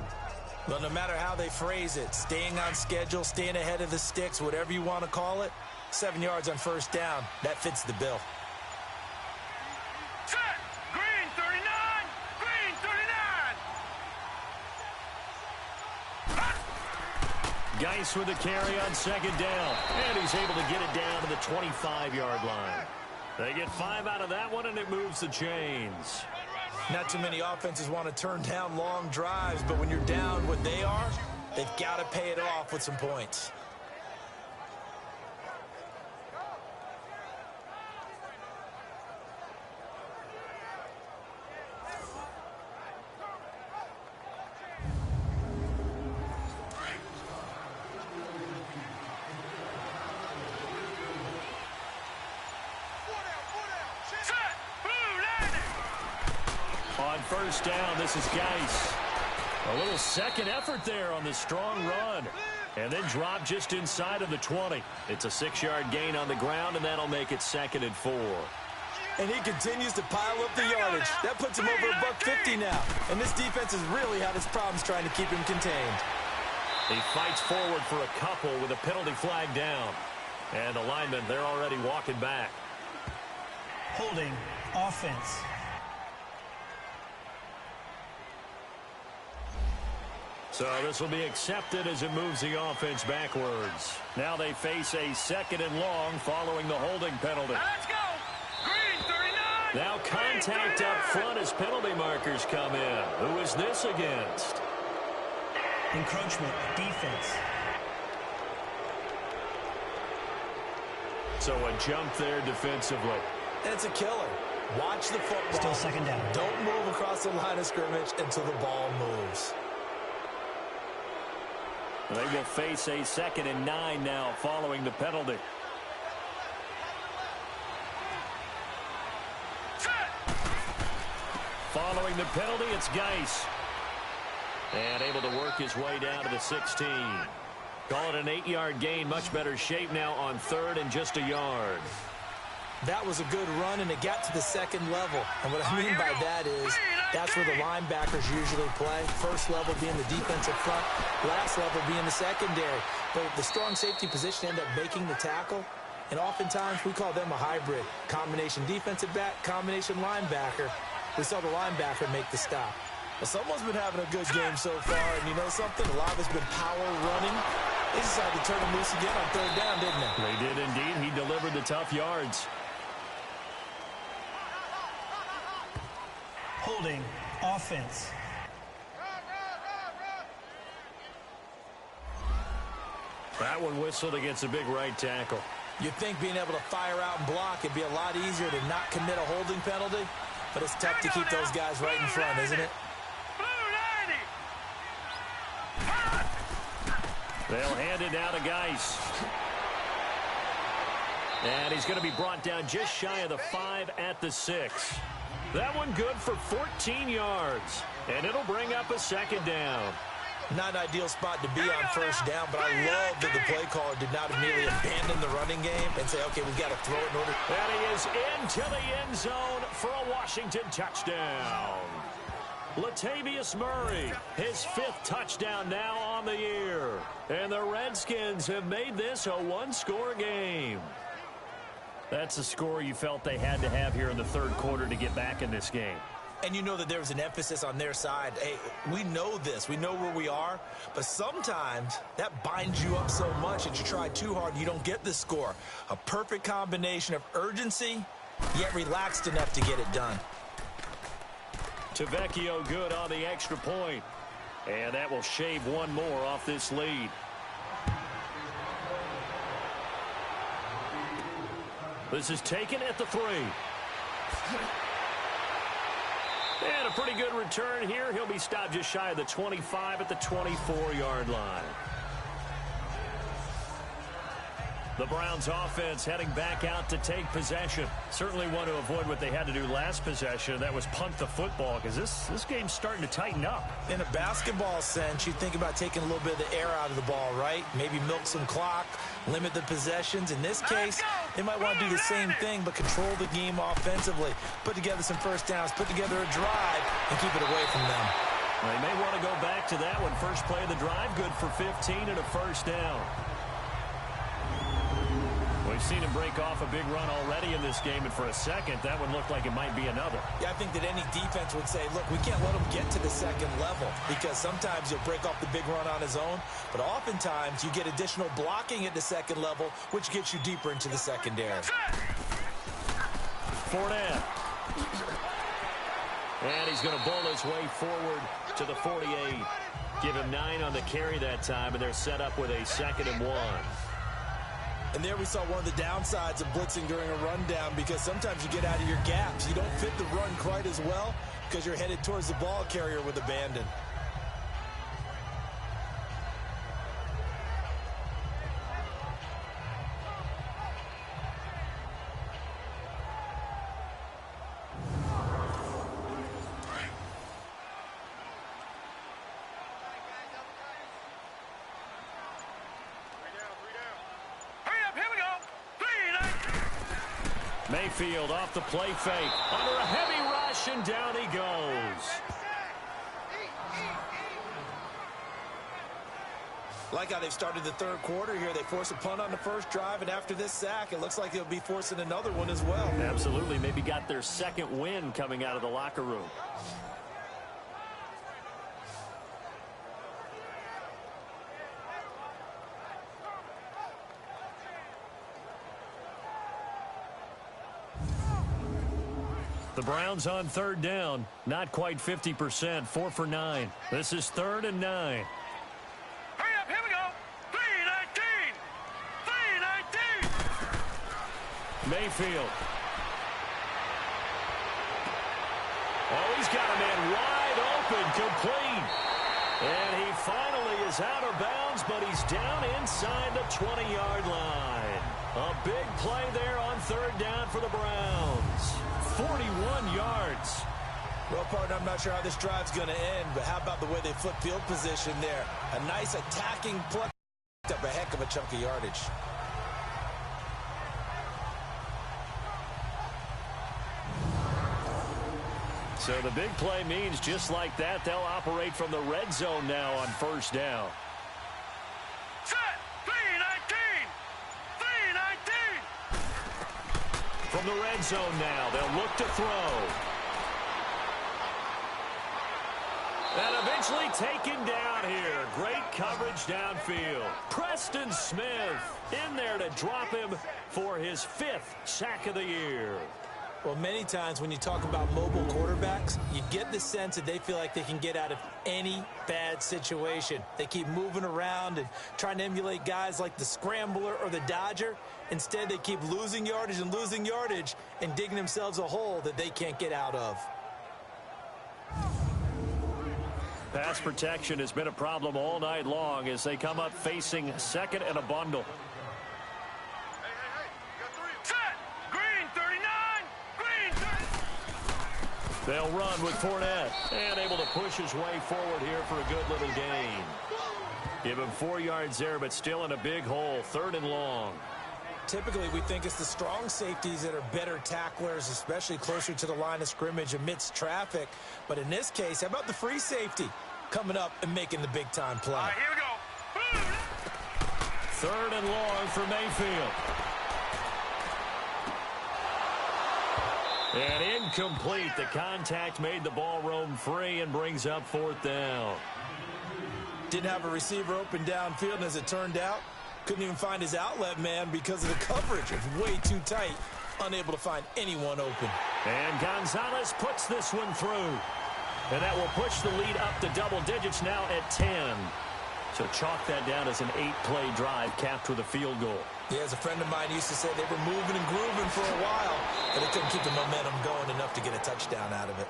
Well, no matter how they phrase it, staying on schedule, staying ahead of the sticks, whatever you want to call it, 7 yards on 1st down, that fits the bill. Set! Green 39! Green 39! Geis with the carry on 2nd down. And he's able to get it down to the 25-yard line. They get 5 out of that one, and it moves the chains. Not too many offenses want to turn down long drives, but when you're down what they are, they've got to pay it off with some points. On 1st down, this is Geis. A little second effort there on the strong run. And then drop just inside of the 20. It's a 6-yard gain on the ground, and that'll make it 2nd and 4. And he continues to pile up the yardage. That puts him over $150 now. And this defense has really had its problems trying to keep him contained. He fights forward for a couple with a penalty flag down. And the linemen, they're already walking back. Holding offense. So this will be accepted as it moves the offense backwards. Now they face a 2nd and long following the holding penalty. Let's go! Green 39! Now contact up front as penalty markers come in. Who is this against? Encroachment, defense. So a jump there defensively. And it's a killer. Watch the football. Still 2nd down. Don't move across the line of scrimmage until the ball moves. They will face a 2nd and 9 now following the penalty. Following the penalty, it's Geis. And able to work his way down to the 16. Call it an 8-yard gain. Much better shape now on 3rd and just a yard. That was a good run, and it got to the second level. And what I mean by that is that's where the linebackers usually play. First level being the defensive front, last level being the secondary. But the strong safety position ended up making the tackle, and oftentimes we call them a hybrid. Combination defensive back, combination linebacker. We saw the linebacker make the stop. Well, someone's been having a good game so far, and you know something? A lot of it's been power running. They decided to turn him loose again on third down, didn't they? They did indeed. He delivered the tough yards. Holding offense. That one whistled against a big right tackle. You'd think being able to fire out and block it'd be a lot easier to not commit a holding penalty, but it's tough to keep those guys right in front, isn't it? They'll hand it now to Geis. And he's going to be brought down just shy of the 5 at the 6. That one good for 14 yards. And it'll bring up a second down. Not an ideal spot to be on first down, but I love that the play caller did not immediately abandon the running game and say, okay, we've got to throw it in order. And he is into the end zone for a Washington touchdown. Latavius Murray, his 5th touchdown now on the year. And the Redskins have made this a one-score game. That's a score you felt they had to have here in the third quarter to get back in this game. And you know that there was an emphasis on their side. Hey, we know this. We know where we are. But sometimes that binds you up so much that you try too hard and you don't get the score. A perfect combination of urgency, yet relaxed enough to get it done. Tavecchio good on the extra point. And that will shave one more off this lead. This is taken at the 3. And a pretty good return here. He'll be stopped just shy of the 25 at the 24-yard line. The Browns offense heading back out to take possession. Certainly want to avoid what they had to do last possession. That was punt the football, because this game's starting to tighten up. In a basketball sense, you think about taking a little bit of the air out of the ball, right? Maybe milk some clock, limit the possessions. In this case, they might want to do the same thing, but control the game offensively. Put together some first downs, put together a drive, and keep it away from them. Well, they may want to go back to that one. First play of the drive, good for 15 and a first down. We've seen him break off a big run already in this game, and for a second, that one looked like it might be another. Yeah, I think that any defense would say, look, we can't let him get to the second level, because sometimes he'll break off the big run on his own, but oftentimes you get additional blocking at the second level, which gets you deeper into the secondary. Fournette. And he's going to bowl his way forward to the 48. Give him 9 on the carry that time, and they're set up with a 2nd and 1. And there we saw one of the downsides of blitzing during a rundown, because sometimes you get out of your gaps. You don't fit the run quite as well because you're headed towards the ball carrier with abandon. Mayfield off the play fake. Under a heavy rush, and down he goes. Like how they've started the third quarter here. They force a punt on the first drive, and after this sack, it looks like they'll be forcing another one as well. Absolutely. Maybe got their second win coming out of the locker room. The Browns on third down, not quite 50%, 4 for 9. This is 3rd and 9. Hurry up, here we go. 3-19. 3-19. Mayfield. Oh, he's got a man wide open, complete. And he finally is out of bounds, but he's down inside the 20-yard line. A big play there on third down for the Browns. 41 yards. Well, partner, I'm not sure how this drive's going to end, but how about the way they flip field position there? A nice attacking play. Up a heck of a chunk of yardage. So the big play means just like that, they'll operate from the red zone now on first down. Set. 3-19. 3-19. From the red zone now, they'll look to throw. And eventually taken down here. Great coverage downfield. Preston Smith in there to drop him for his 5th sack of the year. Well, many times when you talk about mobile quarterbacks, you get the sense that they feel like they can get out of any bad situation. They keep moving around and trying to emulate guys like the Scrambler or the Dodger. Instead, they keep losing yardage and digging themselves a hole that they can't get out of. Pass protection has been a problem all night long as they come up facing second and a bundle. Set. Green 39. Green 30. They'll run with Fournette and able to push his way forward here for a good little gain. Give him 4 yards there, but still in a big hole. 3rd and long. Typically, we think it's the strong safeties that are better tacklers, especially closer to the line of scrimmage amidst traffic. But in this case, how about the free safety coming up and making the big-time play? All right, here we go. 3rd and long for Mayfield. And incomplete. The contact made the ball roam free and brings up 4th down. Didn't have a receiver open downfield, and as it turned out, couldn't even find his outlet man because of the coverage. It was way too tight, unable to find anyone open. And Gonzalez puts this one through. And that will push the lead up to double digits now at 10. So chalk that down as an 8-play drive capped with a field goal. Yeah, as a friend of mine used to say, they were moving and grooving for a while, but they couldn't keep the momentum going enough to get a touchdown out of it.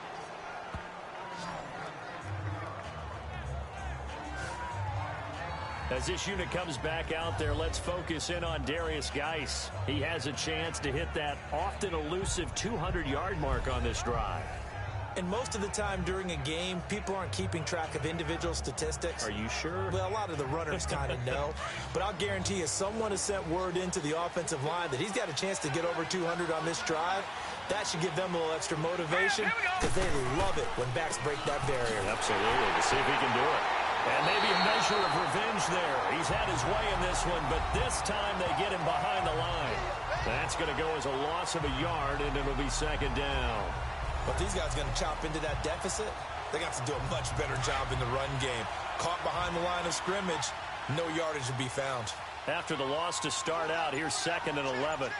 As this unit comes back out there, let's focus in on Darius Geis. He has a chance to hit that often elusive 200-yard mark on this drive. And most of the time during a game, people aren't keeping track of individual statistics. Are you sure? Well, a lot of the runners kind of know. But I'll guarantee you someone has sent word into the offensive line that he's got a chance to get over 200 on this drive. That should give them a little extra motivation because they love it when backs break that barrier. Absolutely. To see if he can do it. And maybe a measure of revenge there. He's had his way in this one, but this time they get him behind the line. That's going to go as a loss of a yard, and it'll be 2nd down. But these guys are going to chop into that deficit. They got to do a much better job in the run game. Caught behind the line of scrimmage, no yardage to be found. After the loss to start out, here's 2nd and 11.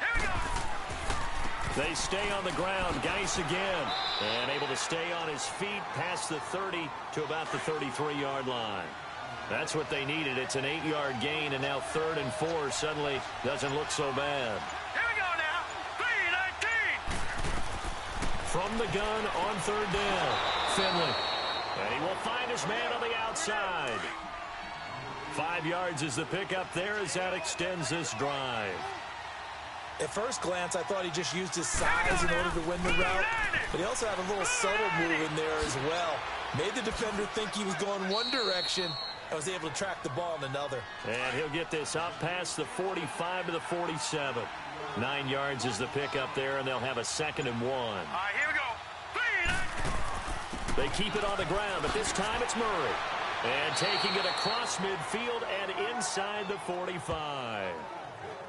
They stay on the ground. Geis again. And able to stay on his feet past the 30 to about the 33-yard line. That's what they needed. It's an 8-yard gain, and now 3rd and 4 suddenly doesn't look so bad. Here we go now. 3-19. From the gun on 3rd down. Finley. And he will find his man on the outside. 5 yards is the pickup there as that extends this drive. At first glance, I thought he just used his size in order to win the route, but he also had a little subtle move in there as well. Made the defender think he was going one direction and was able to track the ball in another. And he'll get this up past the 45 to the 47. 9 yards is the pickup there, and they'll have a 2nd and 1. All right, here we go. 3-19. They keep it on the ground, but this time it's Murray. And taking it across midfield and inside the 45.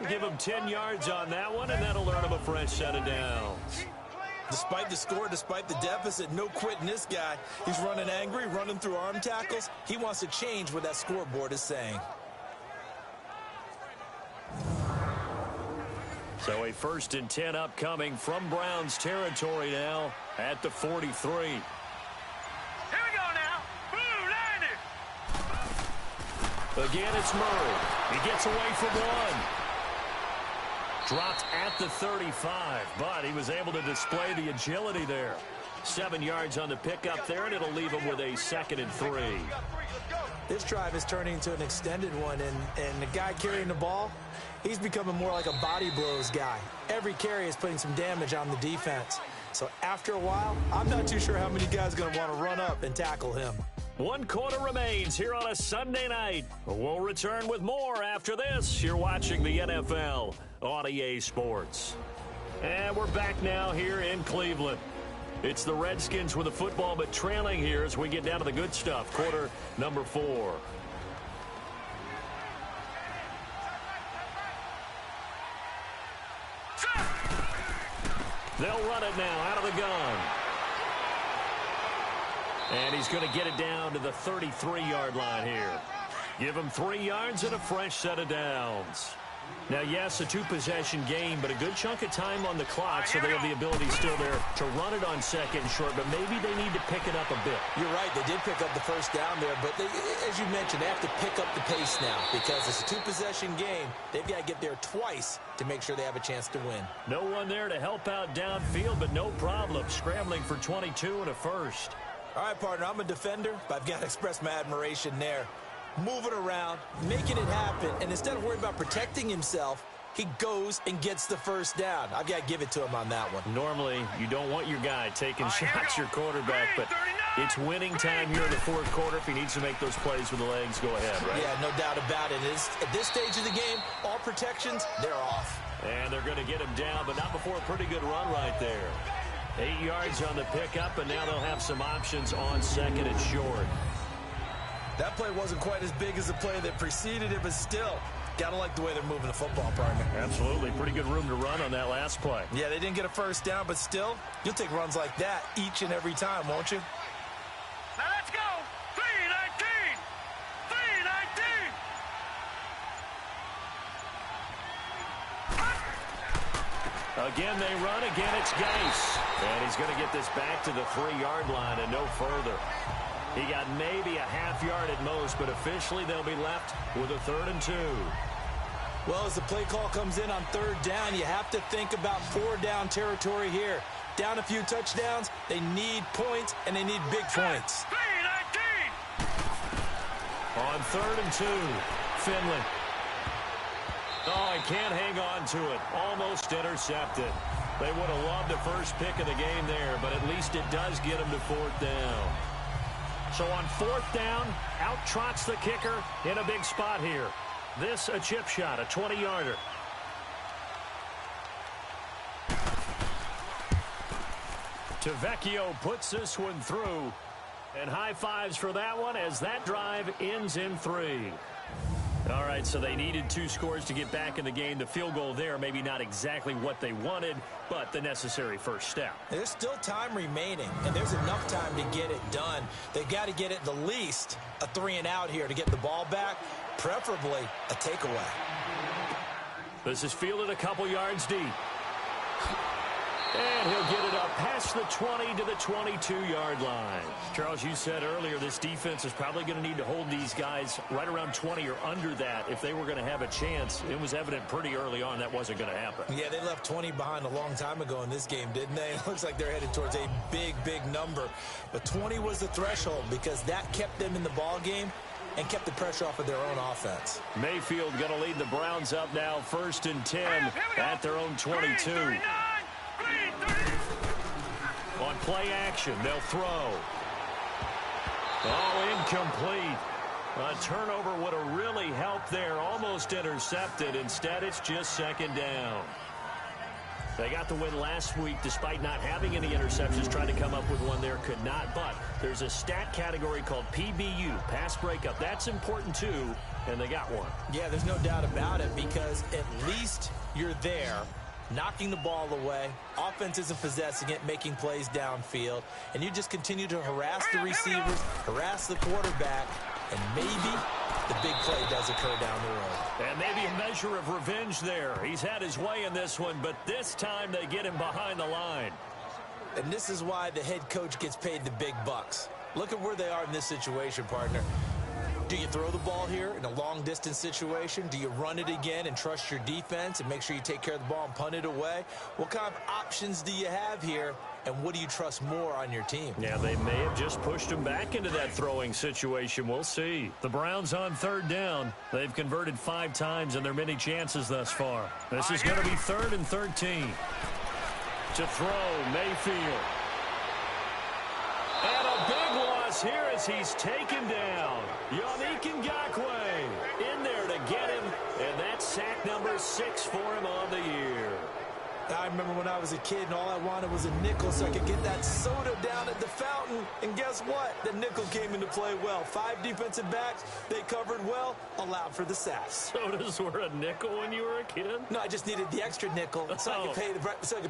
Give him 10 yards on that one, and that'll earn him a fresh set of downs. Despite the score, despite the deficit, no quitting this guy. He's running angry, running through arm tackles. He wants to change what that scoreboard is saying. So a 1st and 10 upcoming from Browns territory now at the 43. Here we go now. Blue 90. Again, it's Murray. He gets away from one. Dropped at the 35, but he was able to display the agility there. 7 yards on the pickup there, and it'll leave him with a 2nd and 3. This drive is turning into an extended one, and the guy carrying the ball, he's becoming more like a body blows guy. Every carry is putting some damage on the defense. So after a while, I'm not too sure how many guys are going to want to run up and tackle him. 1 quarter remains here on a Sunday night. We'll return with more after this. You're watching the NFL on EA Sports. And we're back now here in Cleveland. It's the Redskins with the football, but trailing here as we get down to the good stuff. Quarter number 4. They'll run it now out of the gun. And he's going to get it down to the 33-yard line here. Give him 3 yards and a fresh set of downs. Now, yes, a 2-possession game, but a good chunk of time on the clock, so they have the ability still there to run it on second and short, but maybe they need to pick it up a bit. You're right. They did pick up the first down there, but as you mentioned, they have to pick up the pace now because it's a 2-possession game. They've got to get there twice to make sure they have a chance to win. No one there to help out downfield, but no problem. Scrambling for 22 and a first. All right, partner, I'm a defender, but I've got to express my admiration there. Moving around, making it happen, and instead of worrying about protecting himself, he goes and gets the first down. I've got to give it to him on that one. Normally, you don't want your guy taking shots, your quarterback, but it's winning time here in the fourth quarter. If he needs to make those plays with the legs, go ahead, right? Yeah, no doubt about it. At this stage of the game, all protections, they're off. And they're going to get him down, but not before a pretty good run right there. 8 yards on the pickup, and now they'll have some options on second and short. That play wasn't quite as big as the play that preceded it, but still, gotta like the way they're moving the football, partner. Absolutely. Pretty good room to run on that last play. Yeah, they didn't get a first down, but still, you'll take runs like that each and every time, won't you? Now let's go. 3-19. 3-19. Again, they run. Again, it's Gase. And he's going to get this back to the 3-yard line and no further. He got maybe a half yard at most, but officially they'll be left with a 3rd and 2. Well, as the play call comes in on 3rd down, you have to think about 4-down territory here. Down a few touchdowns, they need points, and they need big points. 3-19. On 3rd and 2, Finley. Oh, he can't hang on to it. Almost intercepted. They would have loved the first pick of the game there, but at least it does get them to 4th down. So on 4th down, out trots the kicker in a big spot here. This a chip shot, a 20-yarder. Tavecchio puts this one through. And high fives for that one as that drive ends in 3. All right, so they needed 2 scores to get back in the game. The field goal there, maybe not exactly what they wanted, but the necessary first step. There's still time remaining, and there's enough time to get it done. They've got to get it the least a 3-and-out here to get the ball back, preferably a takeaway. This is fielded a couple yards deep. And he'll get it up past the 20 to the 22-yard line. Charles, you said earlier this defense is probably going to need to hold these guys right around 20 or under that if they were going to have a chance. It was evident pretty early on that wasn't going to happen. Yeah, they left 20 behind a long time ago in this game, didn't they? It looks like they're headed towards a big, big number. But 20 was the threshold because that kept them in the ball game and kept the pressure off of their own offense. Mayfield going to lead the Browns up now 1st and 10 at their own 22. On play action, they'll throw. Oh, incomplete. A turnover would have really helped there. Almost intercepted. Instead, it's just 2nd down. They got the win last week despite not having any interceptions. Tried to come up with one there, could not. But there's a stat category called PBU, pass breakup. That's important too, and they got one. Yeah, there's no doubt about it because at least you're there, knocking the ball away. Offense isn't possessing it, making plays downfield. And you just continue to harass the receivers, harass the quarterback, and maybe the big play does occur down the road. And maybe a measure of revenge there. He's had his way in this one, but this time they get him behind the line. And this is why the head coach gets paid the big bucks. Look at where they are in this situation, partner. Do you throw the ball here in a long-distance situation? Do you run it again and trust your defense and make sure you take care of the ball and punt it away? What kind of options do you have here, and what do you trust more on your team? Yeah, they may have just pushed him back into that throwing situation. We'll see. The Browns on 3rd down. They've converted 5 times in their many chances thus far. This is going to be 3rd and 13. To throw, Mayfield. And a big loss here as he's taken down. Yannick Ngakoue in there to get him, and that's sack number 6 for him on the year. I remember when I was a kid and all I wanted was a nickel so I could get that soda down at the fountain. And guess what? The nickel came into play well. 5 defensive backs, they covered well, allowed for the sacks. Sodas were a nickel when you were a kid? No, I just needed the extra nickel so I could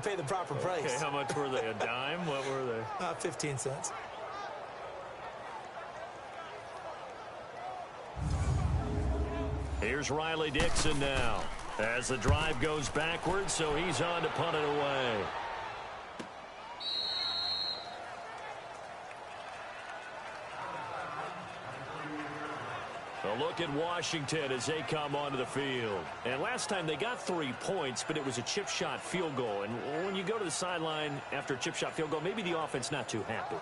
pay the proper price. Okay, how much were they? A dime? What were they? 15 cents. Here's Riley Dixon now. As the drive goes backwards, so he's on to punt it away. A look at Washington as they come onto the field. And last time they got 3 points, but it was a chip shot field goal. And when you go to the sideline after a chip shot field goal, maybe the offense not too happy.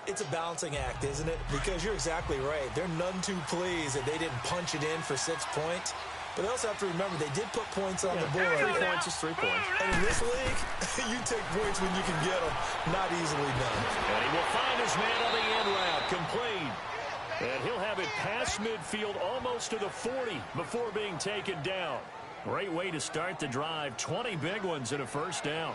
It's a balancing act, isn't it? Because you're exactly right. They're none too pleased that they didn't punch it in for 6 points. But they also have to remember they did put points on the board. 3 points is 3 points. And in this league, you take points when you can get them. Not easily done. And he will find his man on the end route. Complete. And he'll have it past midfield almost to the 40 before being taken down. Great way to start the drive. 20 big ones and a first down.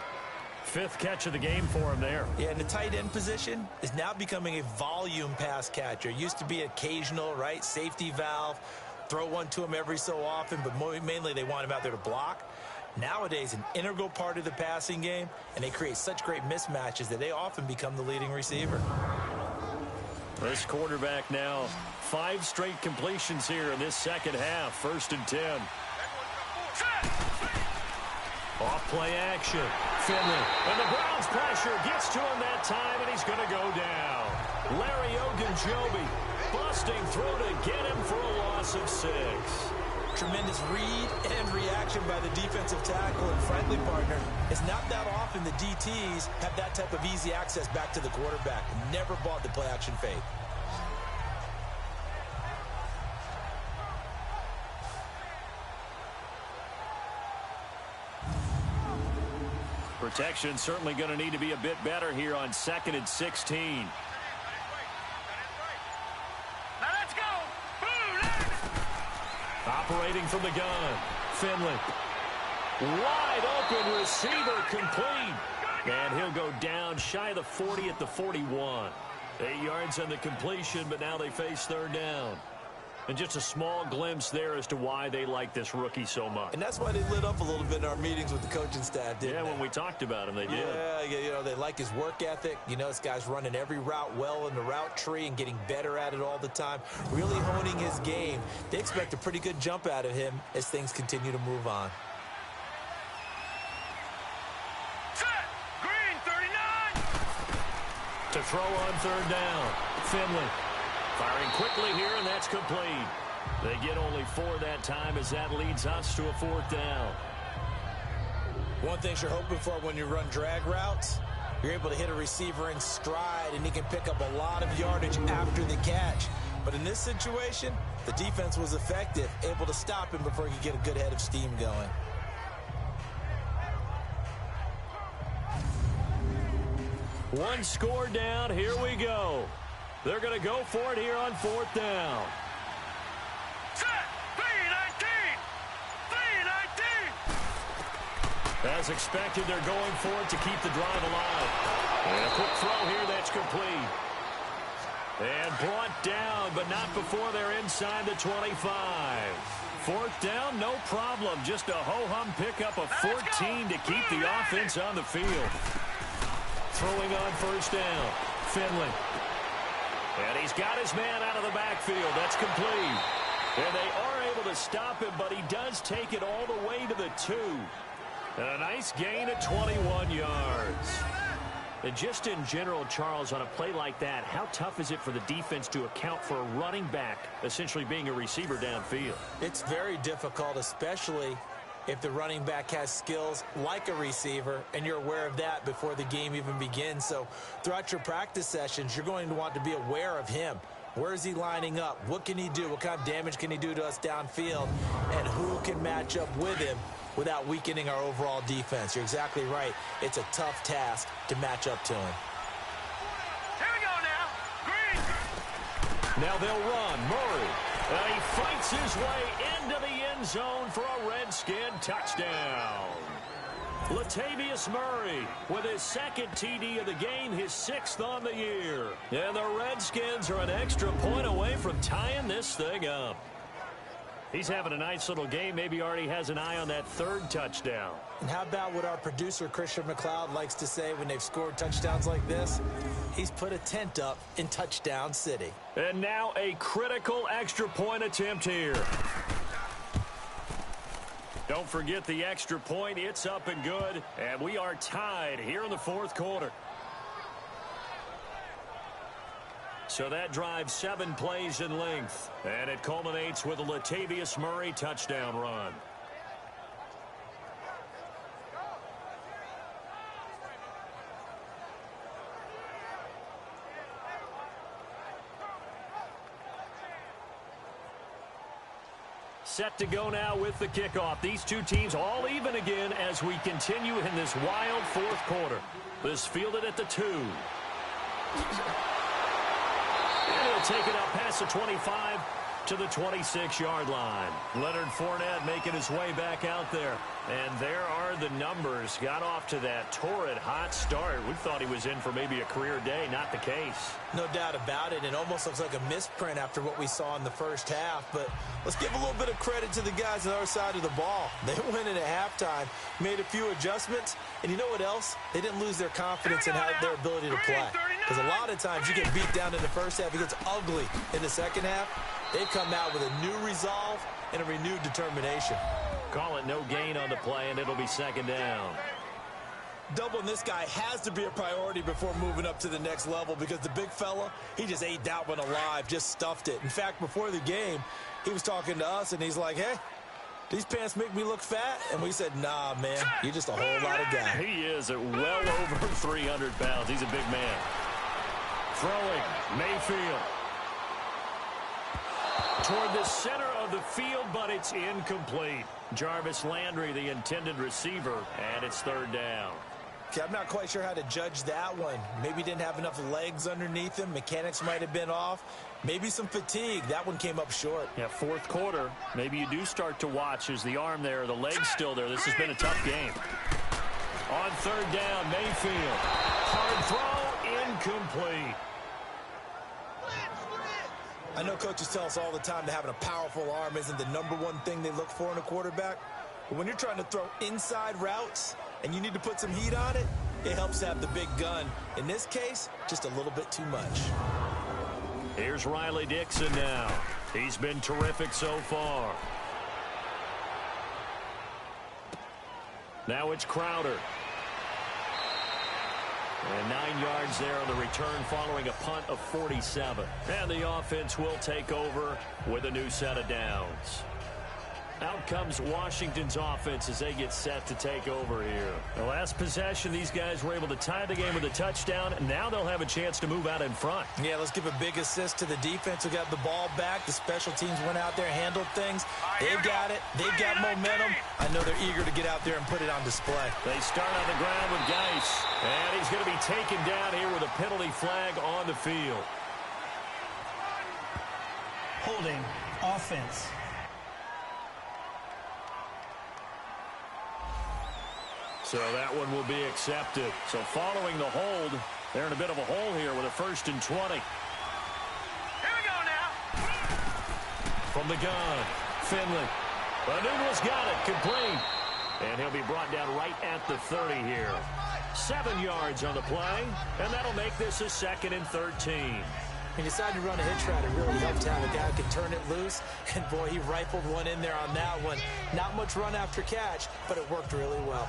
5th catch of the game for him there. Yeah, and the tight end position is now becoming a volume pass catcher. Used to be occasional, right? Safety valve. Throw one to him every so often, but mainly they want him out there to block. Nowadays, an integral part of the passing game, and they create such great mismatches that they often become the leading receiver. This quarterback now, 5 straight completions here in this second half. 1st and 10. Off play action. Finley. And the Browns pressure gets to him that time, and he's going to go down. Larry Ogunjobi busting through to get him for a loss of 6. Tremendous read and reaction by the defensive tackle and friendly partner. It's not that often the DTs have that type of easy access back to the quarterback. Never bought the play action fake. Protection certainly going to need to be a bit better here on 2nd and 16. Operating from the gun. Finley. Wide open receiver complete. And he'll go down shy of the 40 at the 41. 8 yards on the completion, but now they face 3rd down. And just a small glimpse there as to why they like this rookie so much. And that's why they lit up a little bit in our meetings with the coaching staff, didn't they? Yeah, when we talked about him, they did. Yeah, you know, they like his work ethic. You know, this guy's running every route well in the route tree and getting better at it all the time. Really honing his game. They expect a pretty good jump out of him as things continue to move on. Set! Green 39! To throw on 3rd down. Finley. Firing quickly here, and that's complete. They get only 4 that time as that leads us to a 4th down. One thing you're hoping for when you run drag routes, you're able to hit a receiver in stride, and he can pick up a lot of yardage after the catch. But in this situation, the defense was effective, able to stop him before he could get a good head of steam going. One score down. Here we go. They're going to go for it here on 4th down. Set! 319! 319! As expected, they're going for it to keep the drive alive. And a quick throw here that's complete. And brought down, but not before they're inside the 25. 4th down, no problem. Just a ho-hum pickup of 14 to keep the offense on the field. Throwing on 1st down. Finley. And he's got his man out of the backfield. That's complete. And they are able to stop him, but he does take it all the way to the 2. And a nice gain of 21 yards. And just in general, Charles, on a play like that, how tough is it for the defense to account for a running back essentially being a receiver downfield? It's very difficult, especially if the running back has skills like a receiver, and you're aware of that before the game even begins. So throughout your practice sessions, you're going to want to be aware of him. Where is he lining up? What can he do? What kind of damage can he do to us downfield? And who can match up with him without weakening our overall defense? You're exactly right. It's a tough task to match up to him. Here we go now. Green. Now they'll run. Murray. And he fights his way into the end zone for a Redskin touchdown. Latavius Murray with his second TD of the game, his 6th on the year. And the Redskins are an extra point away from tying this thing up. He's having a nice little game. Maybe already has an eye on that 3rd touchdown. And how about what our producer, Christian McLeod, likes to say when they've scored touchdowns like this? He's put a tent up in Touchdown City. And now a critical extra point attempt here. Don't forget the extra point. It's up and good. And we are tied here in the 4th quarter. So that drives 7 plays in length. And it culminates with a Latavius Murray touchdown run. Set to go now with the kickoff. These two teams all even again as we continue in this wild 4th quarter. This fielded at the 2. And he'll take it up past the 25 to the 26-yard line. Leonard Fournette making his way back out there. And there are the numbers. Got off to that torrid hot start. We thought he was in for maybe a career day. Not the case. No doubt about it. It almost looks like a misprint after what we saw in the first half. But let's give a little bit of credit to the guys on the other side of the ball. They went in at halftime, made a few adjustments. And you know what else? They didn't lose their confidence in their ability to play. Because a lot of times you get beat down in the first half. It gets ugly in the second half. They've come out with a new resolve and a renewed determination. Call it no gain on the play, and it'll be 2nd down. Doubling this guy has to be a priority before moving up to the next level because the big fella, he just ate that one alive, just stuffed it. In fact, before the game, he was talking to us, and he's like, hey, these pants make me look fat? And we said, nah, man, you're just a whole lot of guy. He is at well over 300 pounds. He's a big man. Throwing, Mayfield. Toward the center of the field, but it's incomplete. Jarvis Landry, the intended receiver, and it's 3rd down. Okay, I'm not quite sure how to judge that one. Maybe he didn't have enough legs underneath him. Mechanics might have been off. Maybe some fatigue. That one came up short. Yeah, 4th quarter. Maybe you do start to watch as the arm there, the leg's still there. This has been a tough game. On 3rd down, Mayfield. Hard throw, incomplete. I know coaches tell us all the time that having a powerful arm isn't the #1 thing they look for in a quarterback. But when you're trying to throw inside routes and you need to put some heat on it, it helps to have the big gun. In this case, just a little bit too much. Here's Riley Dixon now. He's been terrific so far. Now it's Crowder. And 9 yards there on the return following a punt of 47. And the offense will take over with a new set of downs. Out comes Washington's offense as they get set to take over here. The last possession, these guys were able to tie the game with a touchdown. And now they'll have a chance to move out in front. Yeah, let's give a big assist to the defense who got the ball back. The special teams went out there, handled things. They've got it. They've got momentum. I know they're eager to get out there and put it on display. They start on the ground with Geis. And he's going to be taken down here with a penalty flag on the field. Holding offense. So that one will be accepted. So following the hold, they're in a bit of a hole here with a 1st and 20. Here we go now. From the gun, Finley. Anunwa's got it, complete. And he'll be brought down right at the 30 here. 7 yards on the play, and that'll make this a 2nd and 13. He decided to run a hitch route. It really helped to have a guy who could turn it loose. And, boy, he rifled one in there on that one. Not much run after catch, but it worked really well.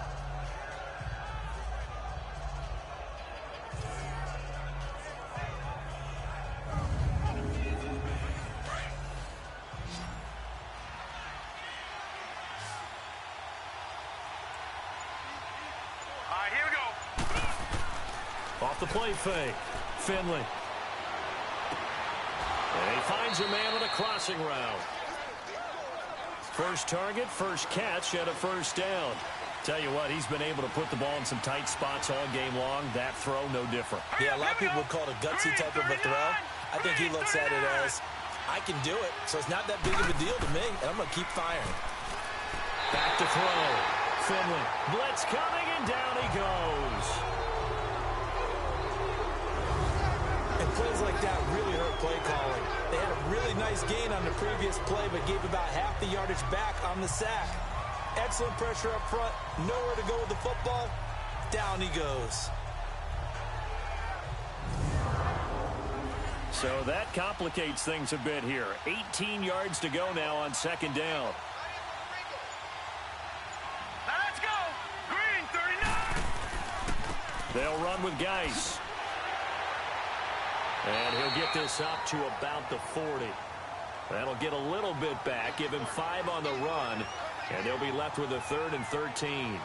Here we go. Off the play fake, Finley. And he finds a man on a crossing route. First target, first catch, and a 1st down. Tell you what, he's been able to put the ball in some tight spots all game long. That throw, no different. Yeah, a lot of people would call it a gutsy type of a throw. I think he looks at it as, I can do it, so it's not that big of a deal to me, and I'm going to keep firing. Back to throw. Finley, blitz coming, and down he goes. And plays like that really hurt play calling. They had a really nice gain on the previous play, but gave about half the yardage back on the sack. Excellent pressure up front, nowhere to go with the football. Down he goes. So that complicates things a bit here. 18 yards to go now on second down. Now let's go. Green 39. They'll run with Geis. And he'll get this up to about the 40. That'll get a little bit back, give him 5 on the run, and they'll be left with a 3rd and 13.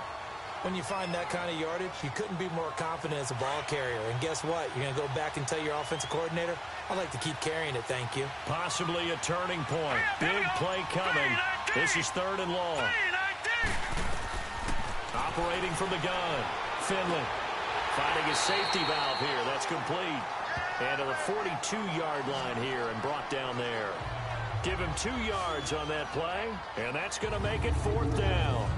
When you find that kind of yardage, you couldn't be more confident as a ball carrier. And guess what? You're going to go back and tell your offensive coordinator, I'd like to keep carrying it, thank you. Possibly a turning point. Big play coming. This is 3rd and long. Operating from the gun. Finley finding his safety valve here. That's complete. And to the 42-yard line here and brought down there. Give him 2 yards on that play, and that's going to make it 4th down.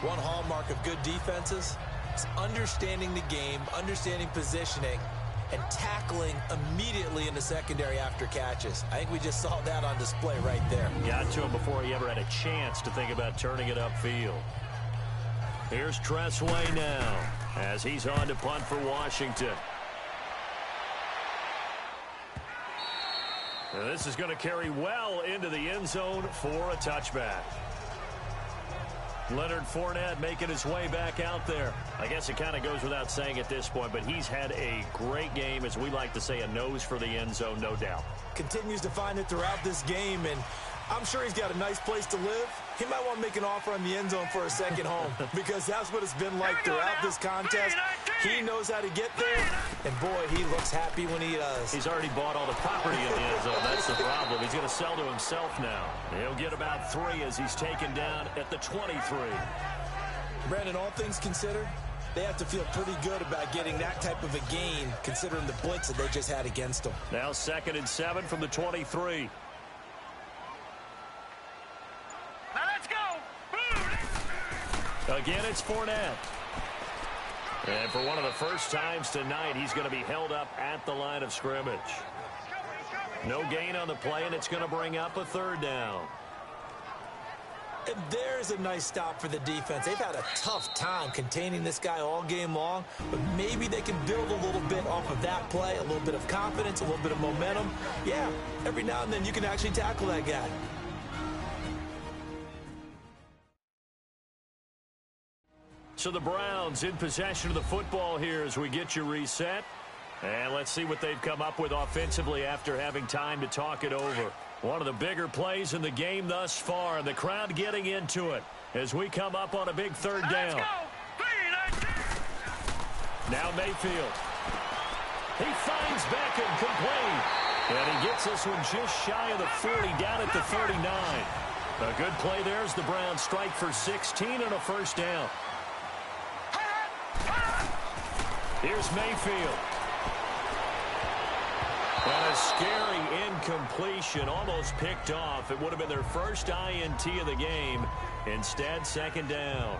One hallmark of good defenses is understanding the game, understanding positioning, and tackling immediately in the secondary after catches. I think we just saw that on display right there. Got to him before he ever had a chance to think about turning it upfield. Here's Tressway now as he's on to punt for Washington. And this is going to carry well into the end zone for a touchback. Leonard Fournette making his way back out there. I guess it kind of goes without saying at this point, but he's had a great game, as we like to say, a nose for the end zone, no doubt. Continues to find it throughout this game, and I'm sure he's got a nice place to live. He might want to make an offer on the end zone for a second home, because that's what it's been like throughout this contest. He knows how to get there, and boy, he looks happy when he does. He's already bought all the property in the end zone. That's the problem. He's going to sell to himself now. He'll get about 3 as he's taken down at the 23. Brandon, all things considered, they have to feel pretty good about getting that type of a gain, considering the blitz that they just had against them. Now 2nd and 7 from the 23. Now let's go. Again, it's Fournette. And for one of the first times tonight, he's going to be held up at the line of scrimmage. No gain on the play, and it's going to bring up a 3rd down. And there's a nice stop for the defense. They've had a tough time containing this guy all game long, but maybe they can build a little bit off of that play, a little bit of confidence, a little bit of momentum. Yeah, every now and then you can actually tackle that guy. So the Browns in possession of the football here as we get you reset. And let's see what they've come up with offensively after having time to talk it over. One of the bigger plays in the game thus far, and the crowd getting into it as we come up on a big 3rd down. Now Mayfield. He finds Beckham complete. And he gets this one just shy of the 40, down at the 39. A good play there as the Browns strike for 16 and a 1st down. Here's Mayfield. And a scary incompletion, almost picked off. It would have been their first INT of the game. Instead, 2nd down.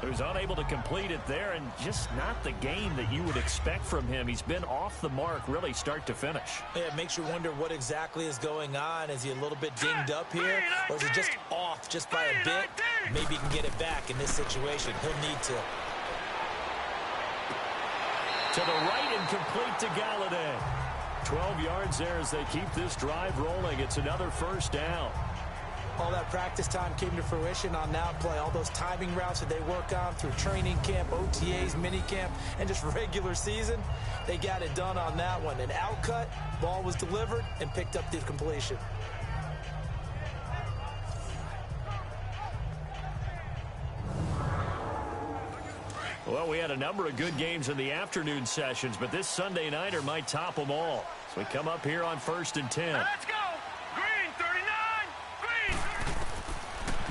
So he's unable to complete it there, and just not the game that you would expect from him. He's been off the mark, really, start to finish. Yeah, it makes you wonder what exactly is going on. Is he a little bit dinged up here, or is he just off just by a bit? Maybe he can get it back in this situation. He'll need to. To the right and complete to Galladay. 12 yards there as they keep this drive rolling. It's another 1st down. All that practice time came to fruition on that play. All those timing routes that they work on through training camp, OTAs, minicamp, and just regular season, they got it done on that one. An outcut, ball was delivered, and picked up the completion. Well, we had a number of good games in the afternoon sessions, but this Sunday nighter might top them all. So we come up here on 1st and 10. Let's go. Green 39. Green.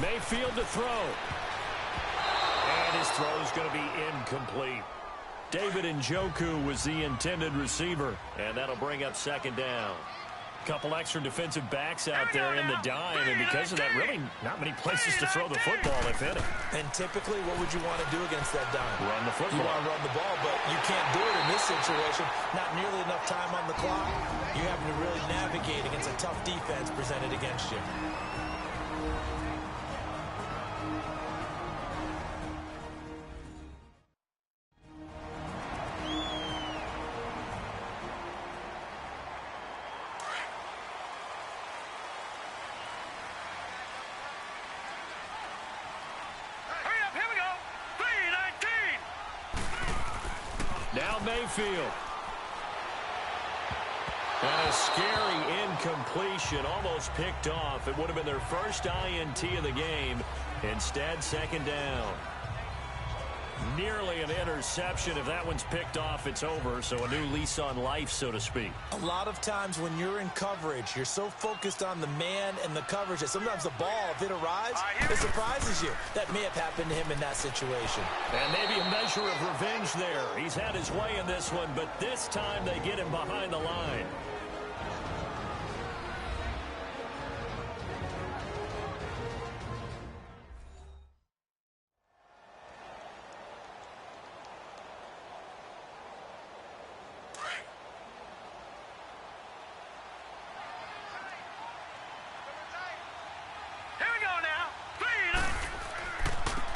Mayfield to throw. And his throw is going to be incomplete. David Njoku was the intended receiver, and that'll bring up 2nd down. Couple extra defensive backs out there in the dime, and because of that, really not many places to throw the football, if any. And typically, what would you want to do against that dime? Run the football. You want to run the ball, but you can't do it in this situation. Not nearly enough time on the clock. You having to really navigate against a tough defense presented against you. Now Mayfield. And a scary incompletion, almost picked off. It would have been their first INT of the game. Instead, second down. Nearly an interception. If that one's picked off, it's over. So a new lease on life, so to speak. A lot of times when you're in coverage, you're so focused on the man and the coverage that sometimes the ball, if it arrives, it surprises you. That may have happened to him in that situation. And maybe a measure of revenge there. He's had his way in this one, but this time they get him behind the line.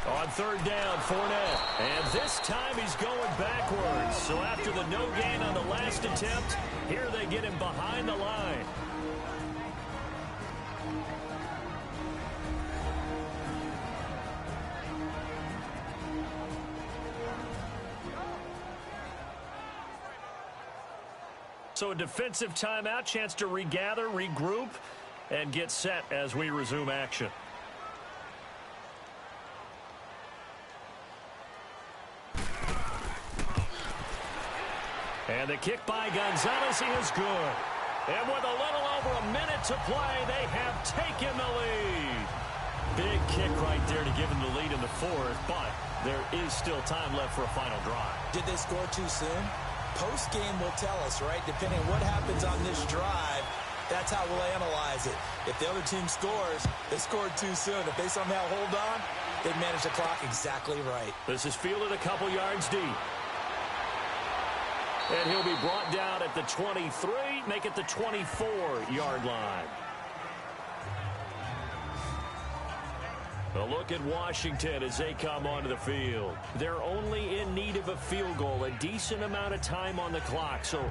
On third down, Fournette. And this time he's going backwards. So after the no gain on the last attempt, here they get him behind the line. So a defensive timeout, chance to regather, regroup, and get set as we resume action. And the kick by Gonzalez is good. And with a little over a minute to play, they have taken the lead. Big kick right there to give them the lead in the fourth, but there is still time left for a final drive. Did they score too soon? Post-game will tell us, right? Depending on what happens on this drive, that's how we'll analyze it. If the other team scores, they scored too soon. If they somehow hold on, they manage the clock exactly right. This is fielded a couple yards deep. And he'll be brought down at the 23, make it the 24-yard line. A look at Washington as they come onto the field. They're only in need of a field goal, a decent amount of time on the clock. So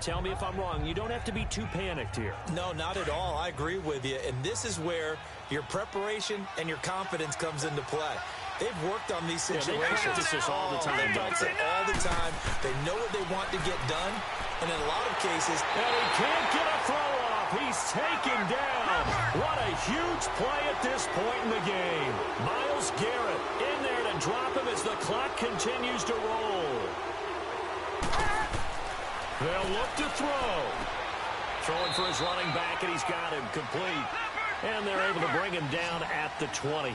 tell me if I'm wrong. You don't have to be too panicked here. No, not at all. I agree with you. And this is where your preparation and your confidence comes into play. They've worked on these situations. They practice this all the time. They practice it all the time. They know what they want to get done. And in a lot of cases, and he can't get a throw off. He's taken down. What a huge play at this point in the game. Myles Garrett in there to drop him as the clock continues to roll. They'll look to throw. Throwing for his running back, and he's got him complete. And they're able to bring him down at the 20.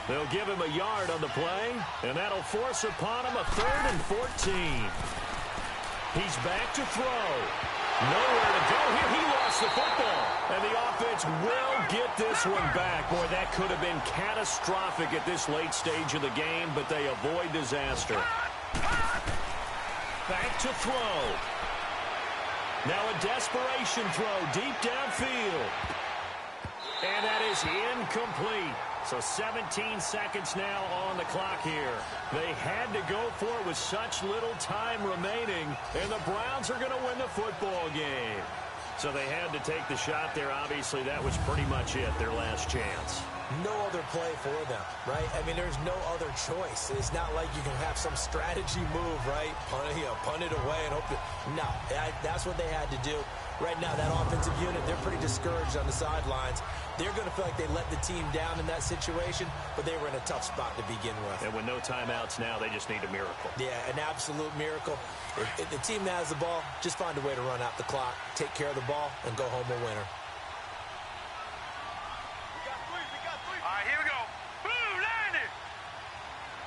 They'll give him a yard on the play, and that'll force upon him a 3rd and 14. He's back to throw. Nowhere to go here. He lost the football. And the offense will get this one back. Boy, that could have been catastrophic at this late stage of the game, but they avoid disaster. Back to throw. Now a desperation throw deep downfield. And that is incomplete. So 17 seconds now on the clock here. They had to go for it with such little time remaining, and the Browns are going to win the football game. So they had to take the shot there. Obviously, that was pretty much it, their last chance. No other play for them, right? I mean, there's no other choice. It's not like you can have some strategy move, right? Punt it away and hope to... No, that's what they had to do. Right now, that offensive unit, they're pretty discouraged on the sidelines. They're going to feel like they let the team down in that situation, but they were in a tough spot to begin with. And with no timeouts now, they just need a miracle. Yeah, an absolute miracle. If the team that has the ball, just find a way to run out the clock, take care of the ball, and go home a winner. All right, here we go. Boom,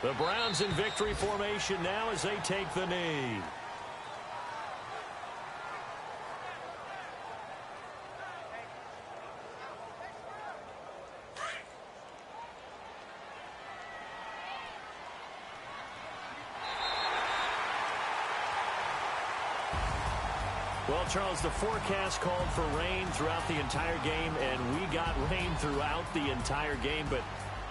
90. The Browns in victory formation now as they take the knee. Well, Charles, the forecast called for rain throughout the entire game, and we got rain throughout the entire game. But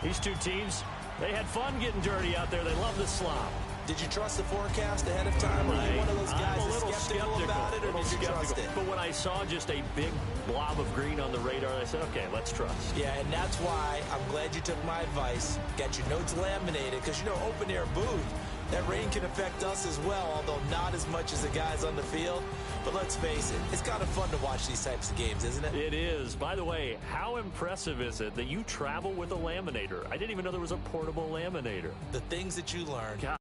these two teams, they had fun getting dirty out there. They love the slop. Did you trust the forecast ahead of time? Were you one of those guys I'm a little skeptical about it, or did you trust it? But when I saw just a big blob of green on the radar, I said, okay, let's trust. Yeah, and that's why I'm glad you took my advice. Got your notes laminated, because, you know, open air booth, that rain can affect us as well, although not as much as the guys on the field. But let's face it, it's kind of fun to watch these types of games, isn't it? It is. By the way, how impressive is it that you travel with a laminator? I didn't even know there was a portable laminator. The things that you learn. God.